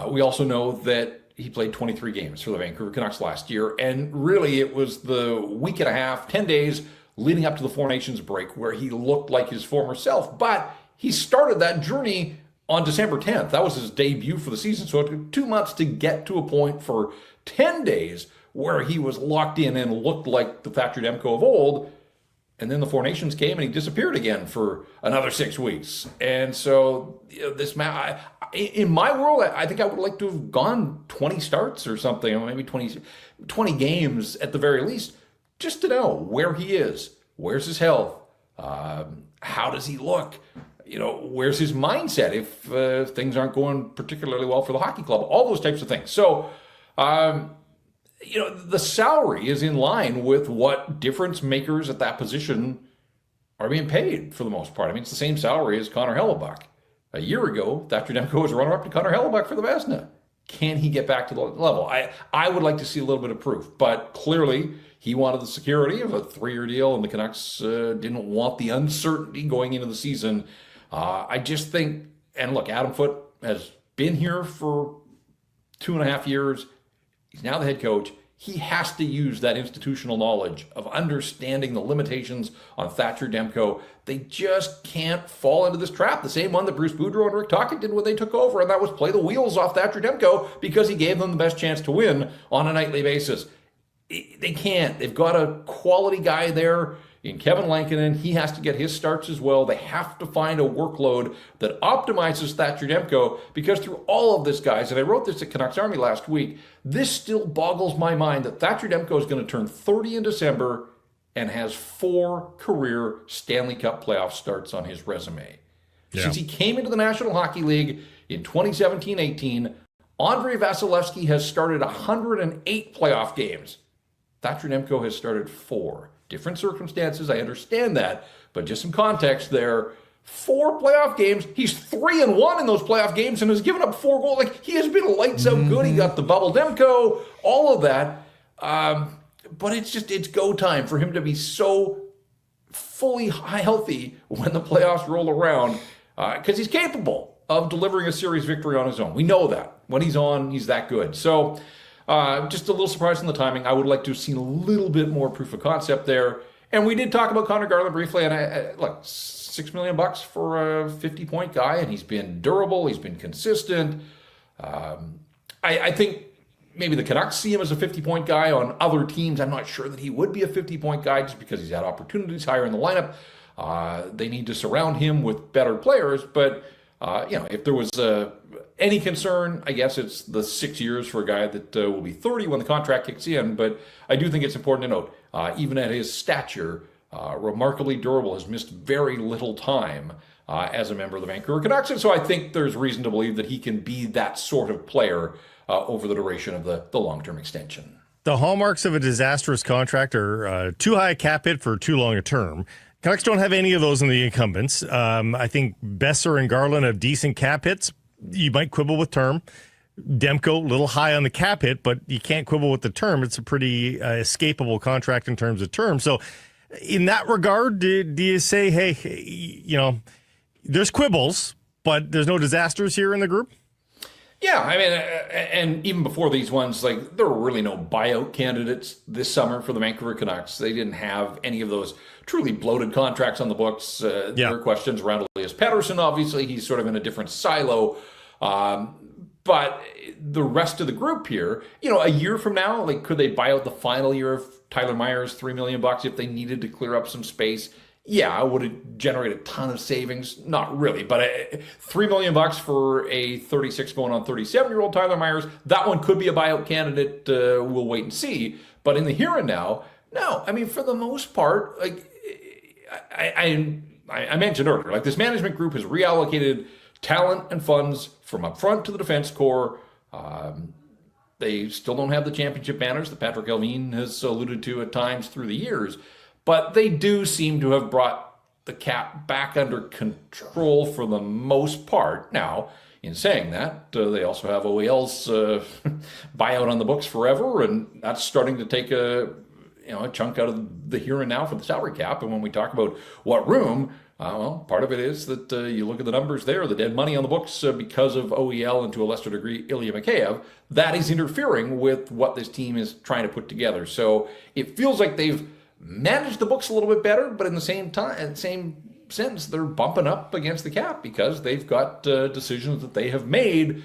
We also know that he played 23 games for the Vancouver Canucks last year, and really it was the week and a half, 10 days leading up to the Four Nations break where he looked like his former self. But he started that journey on December 10th. That was his debut for the season, so it took 2 months to get to a point for 10 days where he was locked in and looked like the Thatcher Demko of old. And then the Four Nations came and he disappeared again for another 6 weeks. And so this match, in my world, I think I would like to have gone 20 starts or something, or maybe 20 games at the very least, just to know where he is, where's his health, how does he look, where's his mindset if things aren't going particularly well for the hockey club, all those types of things. So, the salary is in line with what difference makers at that position are being paid for the most part. I mean, it's the same salary as Connor Hellebuyck. A year ago, Thatcher Demko was a runner-up to Connor Hellebuyck for the Vezina. Can he get back to the level? I would like to see a little bit of proof, but clearly he wanted the security of a 3-year deal, and the Canucks didn't want the uncertainty going into the season. I just think, and look, Adam Foote has been here for 2.5 years. He's now the head coach. He has to use that institutional knowledge of understanding the limitations on Thatcher Demko. They just can't fall into this trap. The same one that Bruce Boudreau and Rick Tocchet did when they took over, and that was play the wheels off Thatcher Demko because he gave them the best chance to win on a nightly basis. They can't. They've got a quality guy there in Kevin Lankinen. He has to get his starts as well. They have to find a workload that optimizes Thatcher Demko, because through all of this, guys, and I wrote this at Canucks Army last week, this still boggles my mind that Thatcher Demko is going to turn 30 in December and has 4 career Stanley Cup playoff starts on his resume. Yeah. Since he came into the National Hockey League in 2017-18, Andrei Vasilevsky has started 108 playoff games. Thatcher Demko has started 4. Different circumstances, I understand that, but just some context there. 4 playoff games. He's 3-1 in those playoff games and has given up 4 goals. Like, he has been lights out good. He got the bubble Demko, all of that. But it's go time for him to be so fully healthy when the playoffs roll around, because he's capable of delivering a series victory on his own. We know that. When he's on, he's that good. So just a little surprised in the timing. I would like to have seen a little bit more proof of concept there. And we did talk about Connor Garland briefly, and look, $6 million for a 50-point guy, and he's been durable. He's been consistent. I think maybe the Canucks see him as a 50-point guy. On other teams, I'm not sure that he would be a 50-point guy just because he's had opportunities higher in the lineup. They need to surround him with better players. But, if there was any concern, I guess it's the 6 years for a guy that will be 30 when the contract kicks in. But I do think it's important to note, even at his stature, remarkably durable, has missed very little time as a member of the Vancouver Canucks. And so I think there's reason to believe that he can be that sort of player over the duration of the long-term extension. The hallmarks of a disastrous contract are too high a cap hit for too long a term. Canucks don't have any of those in the incumbents. I think Boeser and Garland have decent cap hits. You might quibble with term. Demko, a little high on the cap hit, but you can't quibble with the term. It's a pretty escapable contract in terms of term. So in that regard, do you say, hey, there's quibbles, but there's no disasters here in the group? Yeah, I mean, and even before these ones, like, there were really no buyout candidates this summer for the Vancouver Canucks. They didn't have any of those truly bloated contracts on the books. There are questions around Elias Pettersson. Obviously, he's sort of in a different silo. But the rest of the group here, a year from now, like, could they buy out the final year of Tyler Myers, $3 million if they needed to clear up some space? Yeah, would it generate a ton of savings? Not really, but $3 million for a 36 going on 37-year-old Tyler Myers, that one could be a buyout candidate. We'll wait and see. But in the here and now, no. I mean, for the most part, like I mentioned earlier, like, this management group has reallocated talent and funds from up front to the defense core. They still don't have the championship banners that Patrik Allvin has alluded to at times through the years. But they do seem to have brought the cap back under control for the most part. Now, in saying that, they also have OEL's buyout on the books forever, and that's starting to take a chunk out of the here and now for the salary cap. And when we talk about what room, part of it is that you look at the numbers there, the dead money on the books because of OEL and to a lesser degree Ilya Mikheyev, that is interfering with what this team is trying to put together. So it feels like they've manage the books a little bit better, but in the same sense, they're bumping up against the cap because they've got decisions that they have made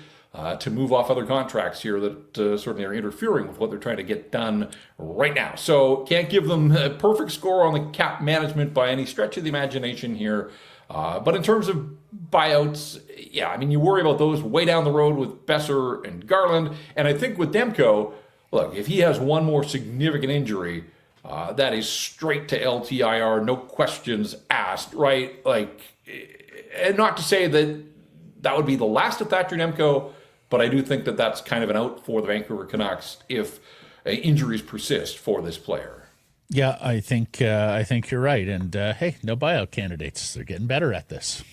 to move off other contracts here that certainly are interfering with what they're trying to get done right now. So can't give them a perfect score on the cap management by any stretch of the imagination here. But in terms of buyouts, yeah, I mean, you worry about those way down the road with Boeser and Garland. And I think with Demko, look, if he has one more significant injury, that is straight to LTIR, no questions asked, right? Like, and not to say that would be the last of Thatcher Demko, but I do think that that's kind of an out for the Vancouver Canucks if injuries persist for this player. Yeah, I think you're right. And hey, no buyout candidates. They're getting better at this.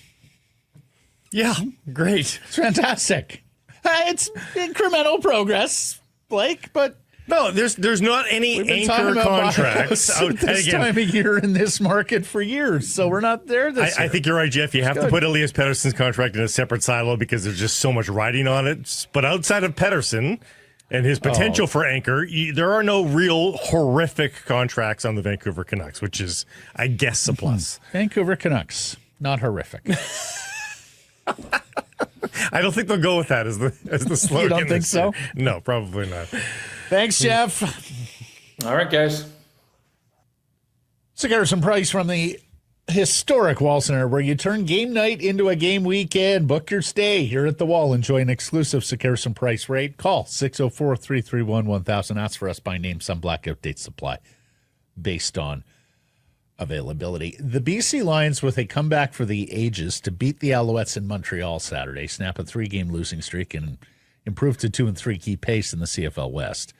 Yeah, great. It's fantastic. It's incremental progress, Blake, but no, there's not any anchor contracts out this time of year in this market for years, so we're not there this year. I think you're right, Jeff. You have to put Elias Pettersson's contract in a separate silo because there's just so much riding on it. But outside of Pettersson and his potential for anchor, there are no real horrific contracts on the Vancouver Canucks, which is, I guess, a plus. Vancouver Canucks, not horrific. I don't think they'll go with that as the slogan. You don't think so? No, probably not. Thanks, Jeff. All right, guys. Cigars and Price from the historic Wall Center, where you turn game night into a game weekend. Book your stay here at the Wall. Enjoy an exclusive Cigars and Price rate. Call 604-331-1000. Ask for us by name. Some blackout date supply based on availability. The BC Lions with a comeback for the ages to beat the Alouettes in Montreal Saturday, snap a 3-game losing streak, and improve to 2-3 key pace in the CFL West.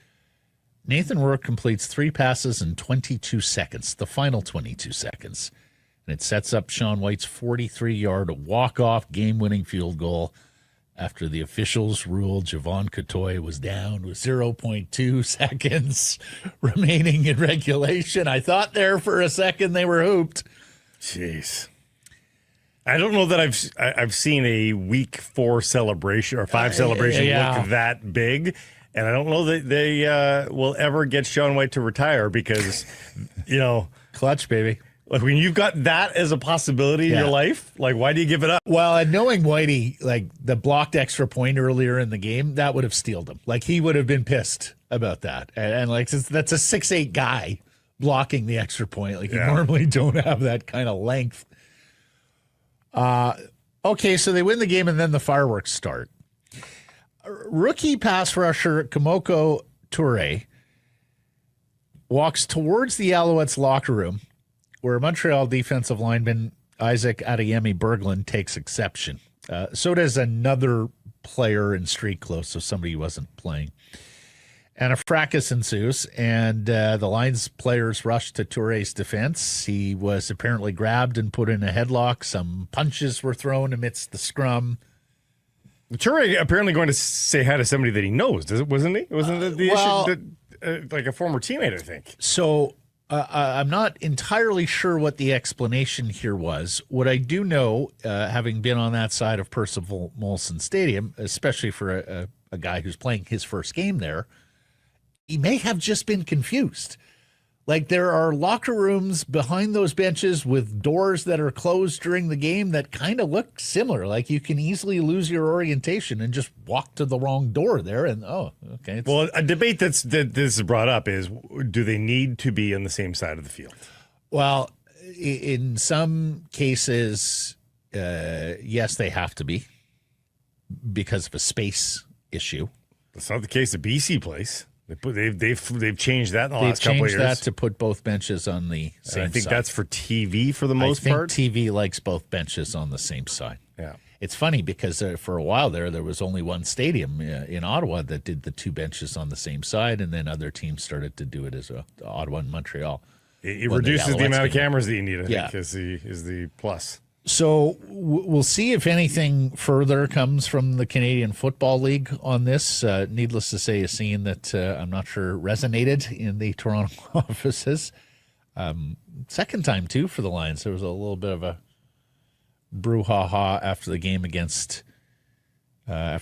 Nathan Rourke completes 3 passes in 22 seconds, the final 22 seconds. And it sets up Sean White's 43-yard walk-off game-winning field goal after the officials ruled Javon Cotoy was down with 0.2 seconds remaining in regulation. I thought there for a second they were hooped. Jeez. I don't know that I've seen a week 4 celebration or 5 celebration look that big. And I don't know that they will ever get Sean White to retire because, clutch, baby. Like when you've got that as a possibility in your life, like why do you give it up? Well, and knowing Whitey, like the blocked extra point earlier in the game, that would have steeled him. Like he would have been pissed about that. And like that's a 6'8" guy blocking the extra point. Like you normally don't have that kind of length. Okay, so they win the game and then the fireworks start. Rookie pass rusher Kimoko Toure walks towards the Alouettes locker room where Montreal defensive lineman Isaac Adeyemi Berglund takes exception. So does another player in street clothes, so somebody who wasn't playing. And a fracas ensues, and the Lions players rush to Toure's defense. He was apparently grabbed and put in a headlock. Some punches were thrown amidst the scrum. Toure apparently going to say hi to somebody that he knows, wasn't he? Wasn't it the issue that, like a former teammate, I think? So I'm not entirely sure what the explanation here was. What I do know, having been on that side of Percival Molson Stadium, especially for a guy who's playing his first game there, he may have just been confused. Like there are locker rooms behind those benches with doors that are closed during the game that kind of look similar. Like you can easily lose your orientation and just walk to the wrong door there. And okay. Well, a debate that this is brought up is, do they need to be on the same side of the field? Well, in some cases, yes, they have to be because of a space issue. That's not the case at BC Place. They've changed that in the last couple of years. They've changed that to put both benches on the same side. I think that's for TV for the most part. I think TV likes both benches on the same side. Yeah. It's funny because for a while there was only one stadium in Ottawa that did the two benches on the same side, and then other teams started to do it as Ottawa and Montreal. It reduces the amount of cameras that you need, I think, is the plus. So we'll see if anything further comes from the Canadian Football League on this. Needless to say, a scene that I'm not sure resonated in the Toronto offices. Second time, too, for the Lions. There was a little bit of a brouhaha after the game against a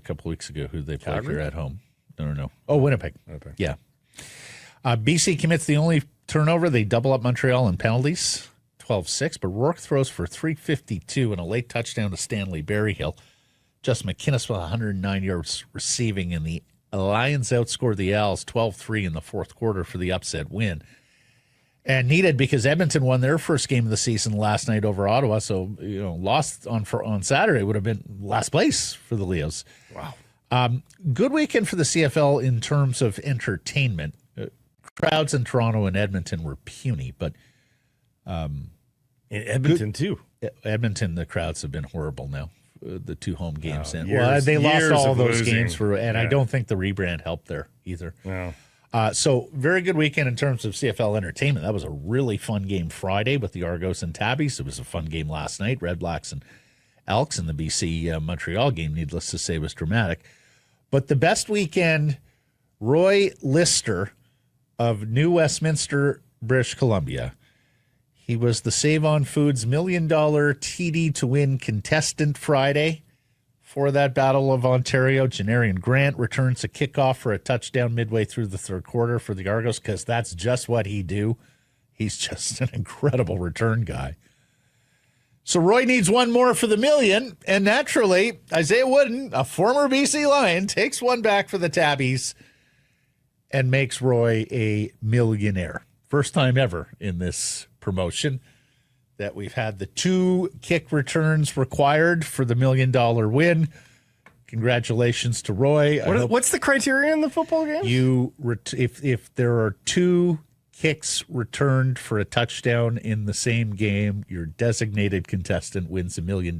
couple weeks ago. Who they played here at home? No. Oh, Winnipeg. Yeah. BC commits the only turnover. They double up Montreal in penalties. 12-6, but Rourke throws for 352 and a late touchdown to Stanley Berryhill. Justin McInnes with 109 yards receiving, and the Lions outscored the Als 12-3 in the fourth quarter for the upset win. And needed because Edmonton won their first game of the season last night over Ottawa, so lost on Saturday would have been last place for the Leos. Wow. Good weekend for the CFL in terms of entertainment. Crowds in Toronto and Edmonton were puny, but in Edmonton, too. Edmonton, the crowds have been horrible now. The two home games. They lost all those losing. games, I don't think the rebrand helped there either. No. So very good weekend in terms of CFL entertainment. That was a really fun game Friday with the Argos and Tabbies. It was a fun game last night. Red Blacks and Elks, and the BC Montreal game, needless to say, was dramatic. But the best weekend, Roy Lister of New Westminster, British Columbia. He was the Save On Foods $1 million TD to win contestant Friday for that Battle of Ontario. Janarian Grant returns a kickoff for a touchdown midway through the third quarter for the Argos because that's just what he do. He's just an incredible return guy. So Roy needs one more for the million, and naturally, Isaiah Wooden, a former BC Lion, takes one back for the Tabbies and makes Roy a millionaire. First time ever in this promotion that we've had the 2 kick returns required for the $1 million win. Congratulations to Roy. What's the criteria in the football game? If there are 2 kicks returned for a touchdown in the same game, your designated contestant wins $1 million.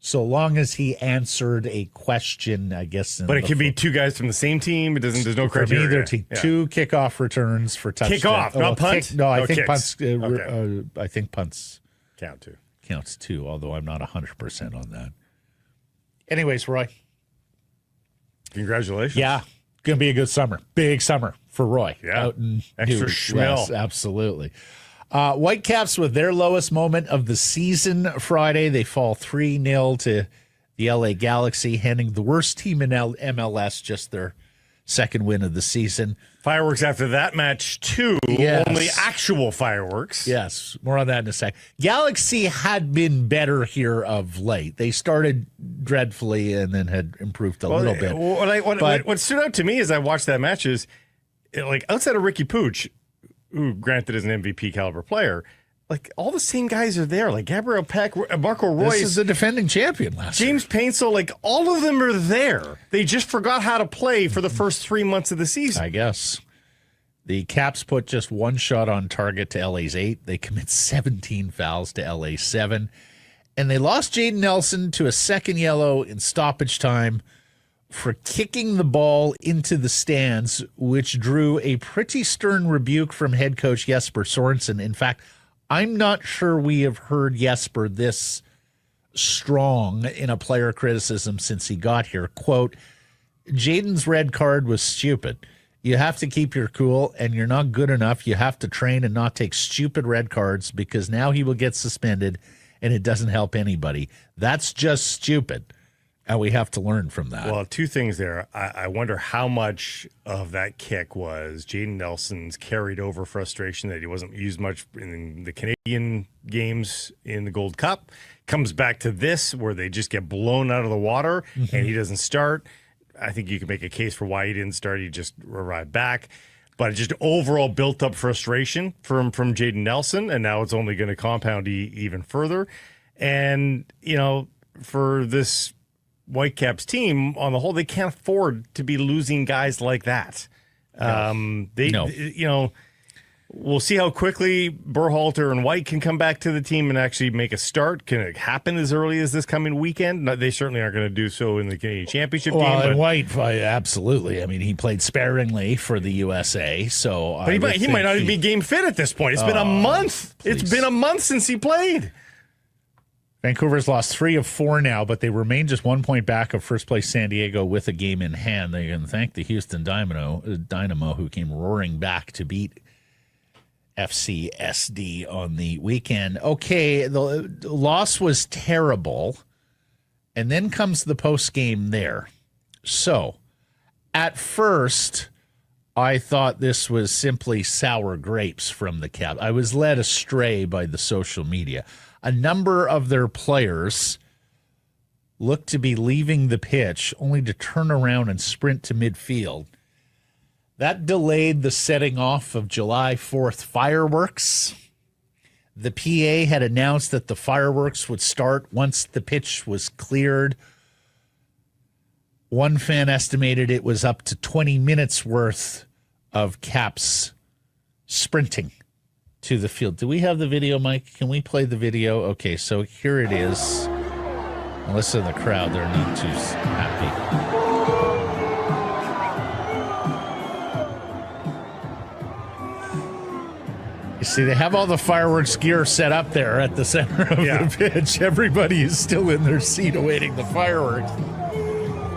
So long as he answered a question, I guess. But it could be 2 guys from the same team. It doesn't. There's no criteria. From either team. Yeah. 2 kickoff returns for touchdown. Kickoff, not punt. I think kicks. punts. I think punts counts too. Although I'm not 100% on that. Anyways, Roy. Congratulations. Yeah, gonna be a good summer. Big summer for Roy. Yeah, out in extra schmill. Yes, absolutely. Whitecaps with their lowest moment of the season Friday. They fall 3-0 to the LA Galaxy, handing the worst team in MLS just their second win of the season. Fireworks after that match, too. Yes. Only actual fireworks. Yes, more on that in a sec. Galaxy had been better here of late. They started dreadfully and then had improved a little bit. What stood out to me as I watched that match is, like, outside of Ricky Pooch, who granted is an MVP caliber player, like, all the same guys are there. Like Gabriel Peck, Marco Royce. This is the defending champion last year. James Paintsel, like, all of them are there. They just forgot how to play for the first 3 months of the season. I guess. The Caps put just one shot on target to LA's 8. They commit 17 fouls to LA's 7. And they lost Jaden Nelson to a second yellow in stoppage time for kicking the ball into the stands, which drew a pretty stern rebuke from head coach Jesper Sorensen. In fact, I'm not sure we have heard Jesper this strong in a player criticism since he got here. Quote, Jaden's red card was stupid. You have to keep your cool, and you're not good enough. You have to train and not take stupid red cards because now he will get suspended, and it doesn't help anybody. That's just stupid, and we have to learn from that. Well, two things there. I wonder how much of that kick was Jaden Nelson's carried over frustration that he wasn't used much in the Canadian games in the Gold Cup. Comes back to this where they just get blown out of the water, and he doesn't start. I think you can make a case for why he didn't start. He just arrived back. But just overall built-up frustration from Jaden Nelson, and now it's only going to compound even further. And, you know, for this Whitecaps team, on the whole, they can't afford to be losing guys like that. You know, we'll see how quickly Berhalter and White can come back to the team and actually make a start. Can it happen as early as this coming weekend? No, they certainly aren't going to do so in the Canadian Championship game. And White, absolutely. I mean, he played sparingly for the USA, so but he might not even be game fit at this point. It's been a month. Please. It's been a month since he played. Vancouver's lost 3 of 4 now, but they remain just 1 point back of first place San Diego with a game in hand. They can thank the Houston Dynamo, who came roaring back to beat FCSD on the weekend. Okay, the loss was terrible, and then comes the post game there. So, at first, I thought this was simply sour grapes from the Caps. I was led astray by the social media. A number of their players looked to be leaving the pitch only to turn around and sprint to midfield. That delayed the setting off of July 4th fireworks. The PA had announced that the fireworks would start once the pitch was cleared. One fan estimated it was up to 20 minutes worth of Caps sprinting to the field. Do we have the video, Mike? Can we play the video? Okay, so here it is. Now listen to the crowd. They're not too happy. You see, they have all the fireworks gear set up there at the center of the pitch. Everybody is still in their seat awaiting the fireworks.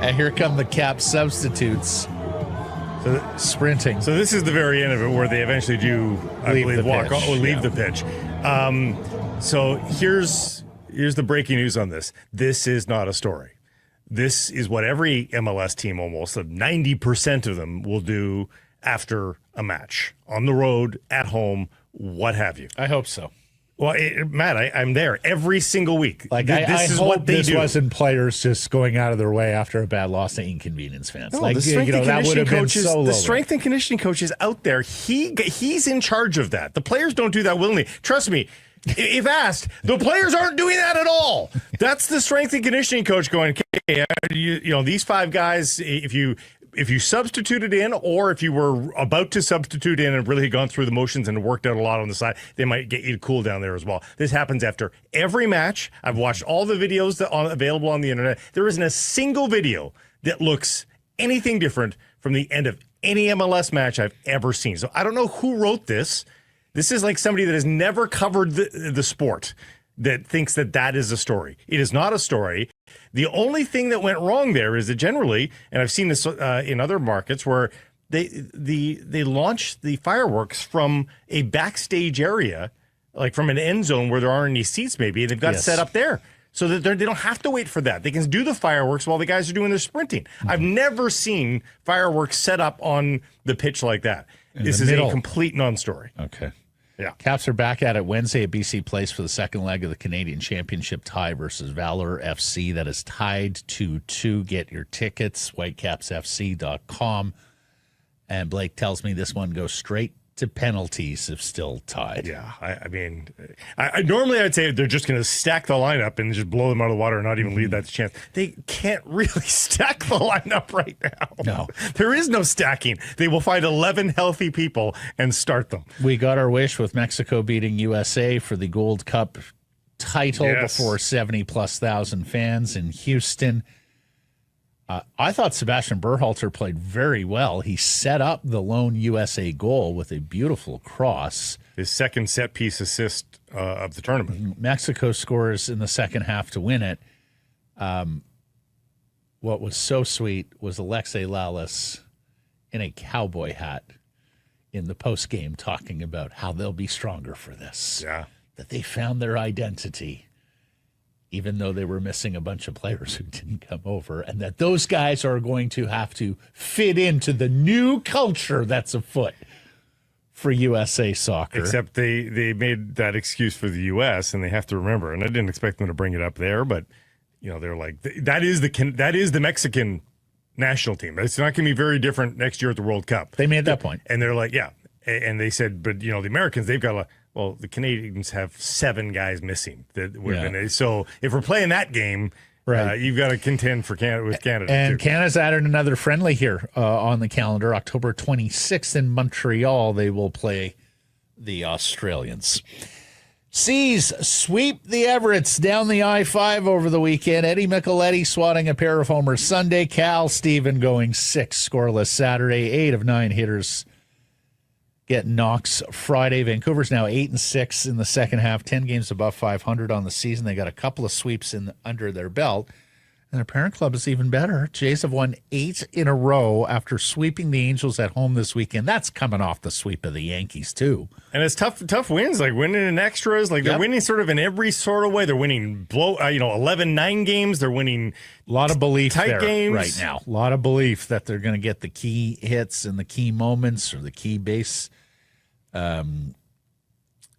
And here come the Caps substitutes. Sprinting. So this is the very end of it where they eventually do, I believe, leave the pitch. So here's the breaking news on this. This is not a story. This is what every MLS team, almost 90% of them, will do after a match. On the road, at home, what have you. I hope so. Well, Matt, I'm there every single week. Like, this is what they do. Wasn't players just going out of their way after a bad loss to inconvenience fans. No, like, the strength and that would conditioning have been coaches, so the strength and conditioning coach is out there. He's in charge of that. The players don't do that willingly. Trust me. If asked, the players aren't doing that at all. That's the strength and conditioning coach going, okay, you know, these 5 guys, if you substituted in, or if you were about to substitute in and really had gone through the motions and worked out a lot on the side, they might get you to cool down there as well. This happens after every match. I've watched all the videos that are available on the internet. There isn't a single video that looks anything different from the end of any MLS match I've ever seen. So I don't know who wrote this. This is like somebody that has never covered the sport that thinks that is a story. It is not a story. The only thing that went wrong there is that generally, and I've seen this in other markets, where they launch the fireworks from a backstage area, like from an end zone where there aren't any seats maybe, and they've got it set up there. so that they don't have to wait for that. They can do the fireworks while the guys are doing their sprinting. I've never seen fireworks set up on the pitch like that. This is a complete non-story. Okay. Yeah. Caps are back at it Wednesday at BC Place for the second leg of the Canadian Championship tie versus Valor FC. That is tied 2-2. Get your tickets, whitecapsfc.com. And Blake tells me this one goes straight to penalties if still tied. Yeah, I mean, normally I'd say they're just going to stack the lineup and just blow them out of the water and not even leave that chance. They can't really stack the lineup right now. No. There is no stacking. They will find 11 healthy people and start them. We got our wish with Mexico beating USA for the Gold Cup title before 70-plus thousand fans in Houston. I thought Sebastian Berhalter played very well. He set up the lone USA goal with a beautiful cross. His second set-piece assist of the tournament. Mexico scores in the second half to win it. What was so sweet was Alexei Lalas in a cowboy hat in the postgame talking about how they'll be stronger for this. Yeah. That they found their identity, even though they were missing a bunch of players who didn't come over, and that those guys are going to have to fit into the new culture that's afoot for USA soccer. Except they made that excuse for the U.S., and they have to remember, and I didn't expect them to bring it up there, but they're like, that is the Mexican national team. It's not going to be very different next year at the World Cup. They made that point. And they're like, yeah. And they said, but, the Americans, they've got well, the Canadians have 7 guys missing. So if we're playing that game, right, you've got to contend for with Canada. And too. Canada's added another friendly here on the calendar. October 26th in Montreal, they will play the Australians. Seas sweep the Everetts down the I-5 over the weekend. Eddie Micheletti swatting a pair of homers Sunday. Cal Stephen going 6 scoreless Saturday. 8 of 9 hitters get knocks Friday. Vancouver's now 8-6 in the second half, 10 games above 500 on the season. They got a couple of sweeps under their belt. And their parent club is even better. Jays have won 8 in a row after sweeping the Angels at home this weekend. That's coming off the sweep of the Yankees, too. And it's tough wins, like winning in extras. Like they're winning sort of in every sort of way. They're winning 11-9 games. They're winning a lot of belief tight there games right now. A lot of belief that they're going to get the key hits and the key moments or the key base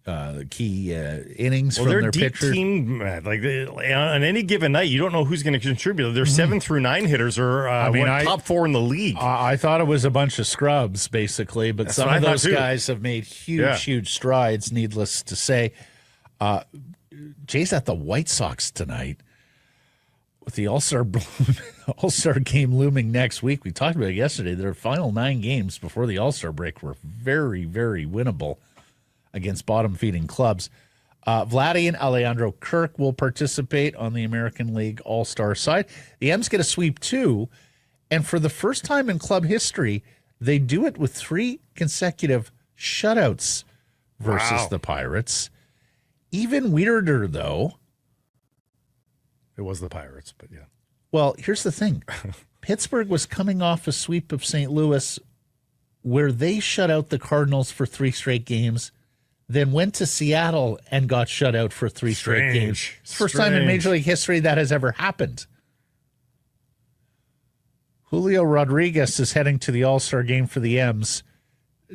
the key innings from their deep pitcher. Team, on any given night, you don't know who's going to contribute. Their 7 through 9 hitters are top 4 in the league. I thought it was a bunch of scrubs, basically, but some of those guys have made huge strides, needless to say. Jay's at the White Sox tonight with the All-Star game looming next week. We talked about it yesterday. Their final 9 games before the All-Star break were very, very winnable against bottom-feeding clubs. Vladdy and Alejandro Kirk will participate on the American League All-Star side. The M's get a sweep, too, and for the first time in club history, they do it with 3 consecutive shutouts versus the Pirates. Even weirder, though. It was the Pirates, but yeah. Well, here's the thing. Pittsburgh was coming off a sweep of St. Louis where they shut out the Cardinals for 3 straight games, then went to Seattle and got shut out for 3 straight games. It's the first time in Major League history that has ever happened. Julio Rodriguez is heading to the All-Star game for the M's,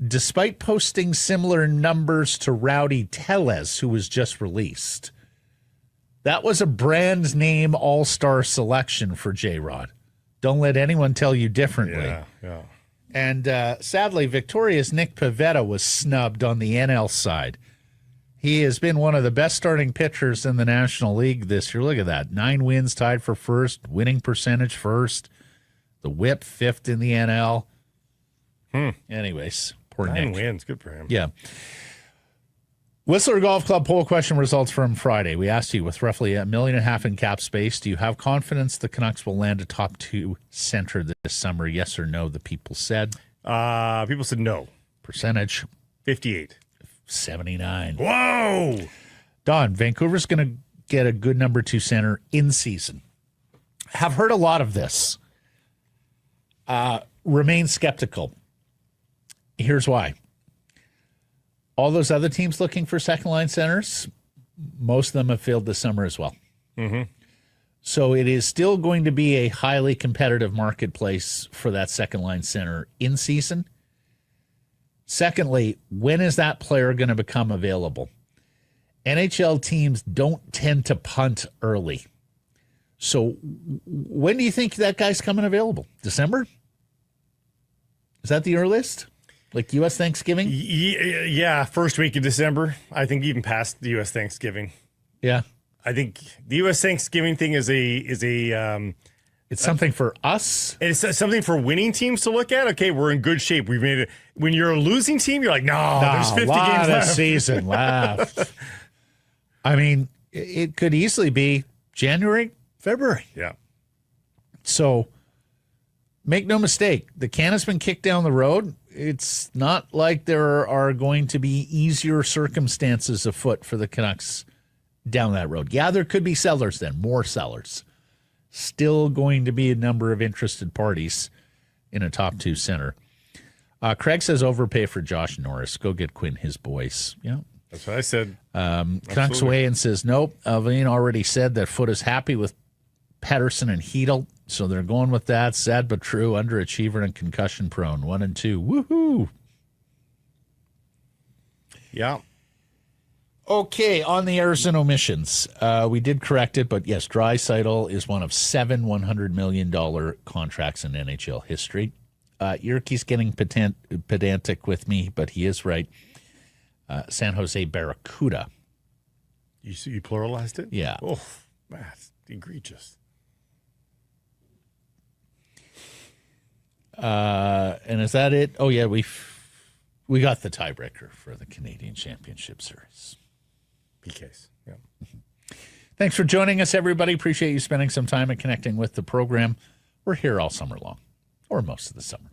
despite posting similar numbers to Rowdy Tellez, who was just released. That was a brand name All-Star selection for J-Rod. Don't let anyone tell you differently. Yeah. And sadly, Victoria's Nick Pivetta was snubbed on the NL side. He has been one of the best starting pitchers in the National League this year. Look at that. 9 wins, tied for first, winning percentage first, the whip 5th in the NL. Anyways, poor 9 Nick. wins. Good for him. Yeah. Whistler Golf Club poll question results from Friday. We asked you, with roughly $1.5 million in cap space, do you have confidence the Canucks will land a top 2 center this summer? Yes or no, the people said. People said no. Percentage? 58. 79. Whoa! Don, Vancouver's going to get a good number 2 center in season. Have heard a lot of this. Remain skeptical. Here's why. All those other teams looking for second-line centers, most of them have failed this summer as well. So it is still going to be a highly competitive marketplace for that second line center in season. Secondly, when is that player going to become available? NHL teams don't tend to punt early. So when do you think that guy's coming available? December? Is that the earliest? Like U.S. Thanksgiving? Yeah, first week of December. I think even past the U.S. Thanksgiving. Yeah. I think the U.S. Thanksgiving thing is it's something for us. It's something for winning teams to look at. Okay, we're in good shape. We've made it. When you're a losing team, you're like, no, there's 50 games left. Season left. I mean, it could easily be January, February. Yeah. So make no mistake, the can has been kicked down the road. It's not like there are going to be easier circumstances afoot for the Canucks down that road. Yeah, there could be sellers then, more sellers. Still going to be a number of interested parties in a top two center. Craig says overpay for Josh Norris. Go get Quinn his boys. Yeah. That's what I said. Canucks way and says, nope. Alvine already said that Foot is happy with Pettersson and Chytil, so they're going with that. Sad but true, underachiever and concussion prone. 1 and 2. Woohoo. Yeah. Okay, on the errors and omissions. We did correct it, but yes, Draisaitl is one of 7 $100 million contracts in NHL history. Yerke's getting pedantic with me, but he is right. San Jose Barracuda. You pluralized it? Yeah. Oh, that's egregious. And is that it? Oh, yeah, we got the tiebreaker for the Canadian Championship Series. PKs. Yeah. Thanks for joining us, everybody. Appreciate you spending some time and connecting with the program. We're here all summer long, or most of the summer.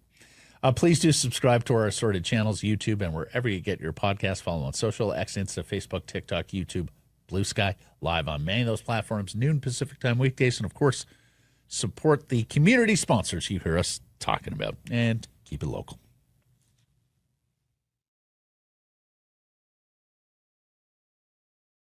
Please do subscribe to our assorted channels, YouTube, and wherever you get your podcast. Follow on social, X, Insta, Facebook, TikTok, YouTube, Blue Sky, live on many of those platforms, noon Pacific time weekdays. And, of course, support the community sponsors you hear us talking about, and keep it local.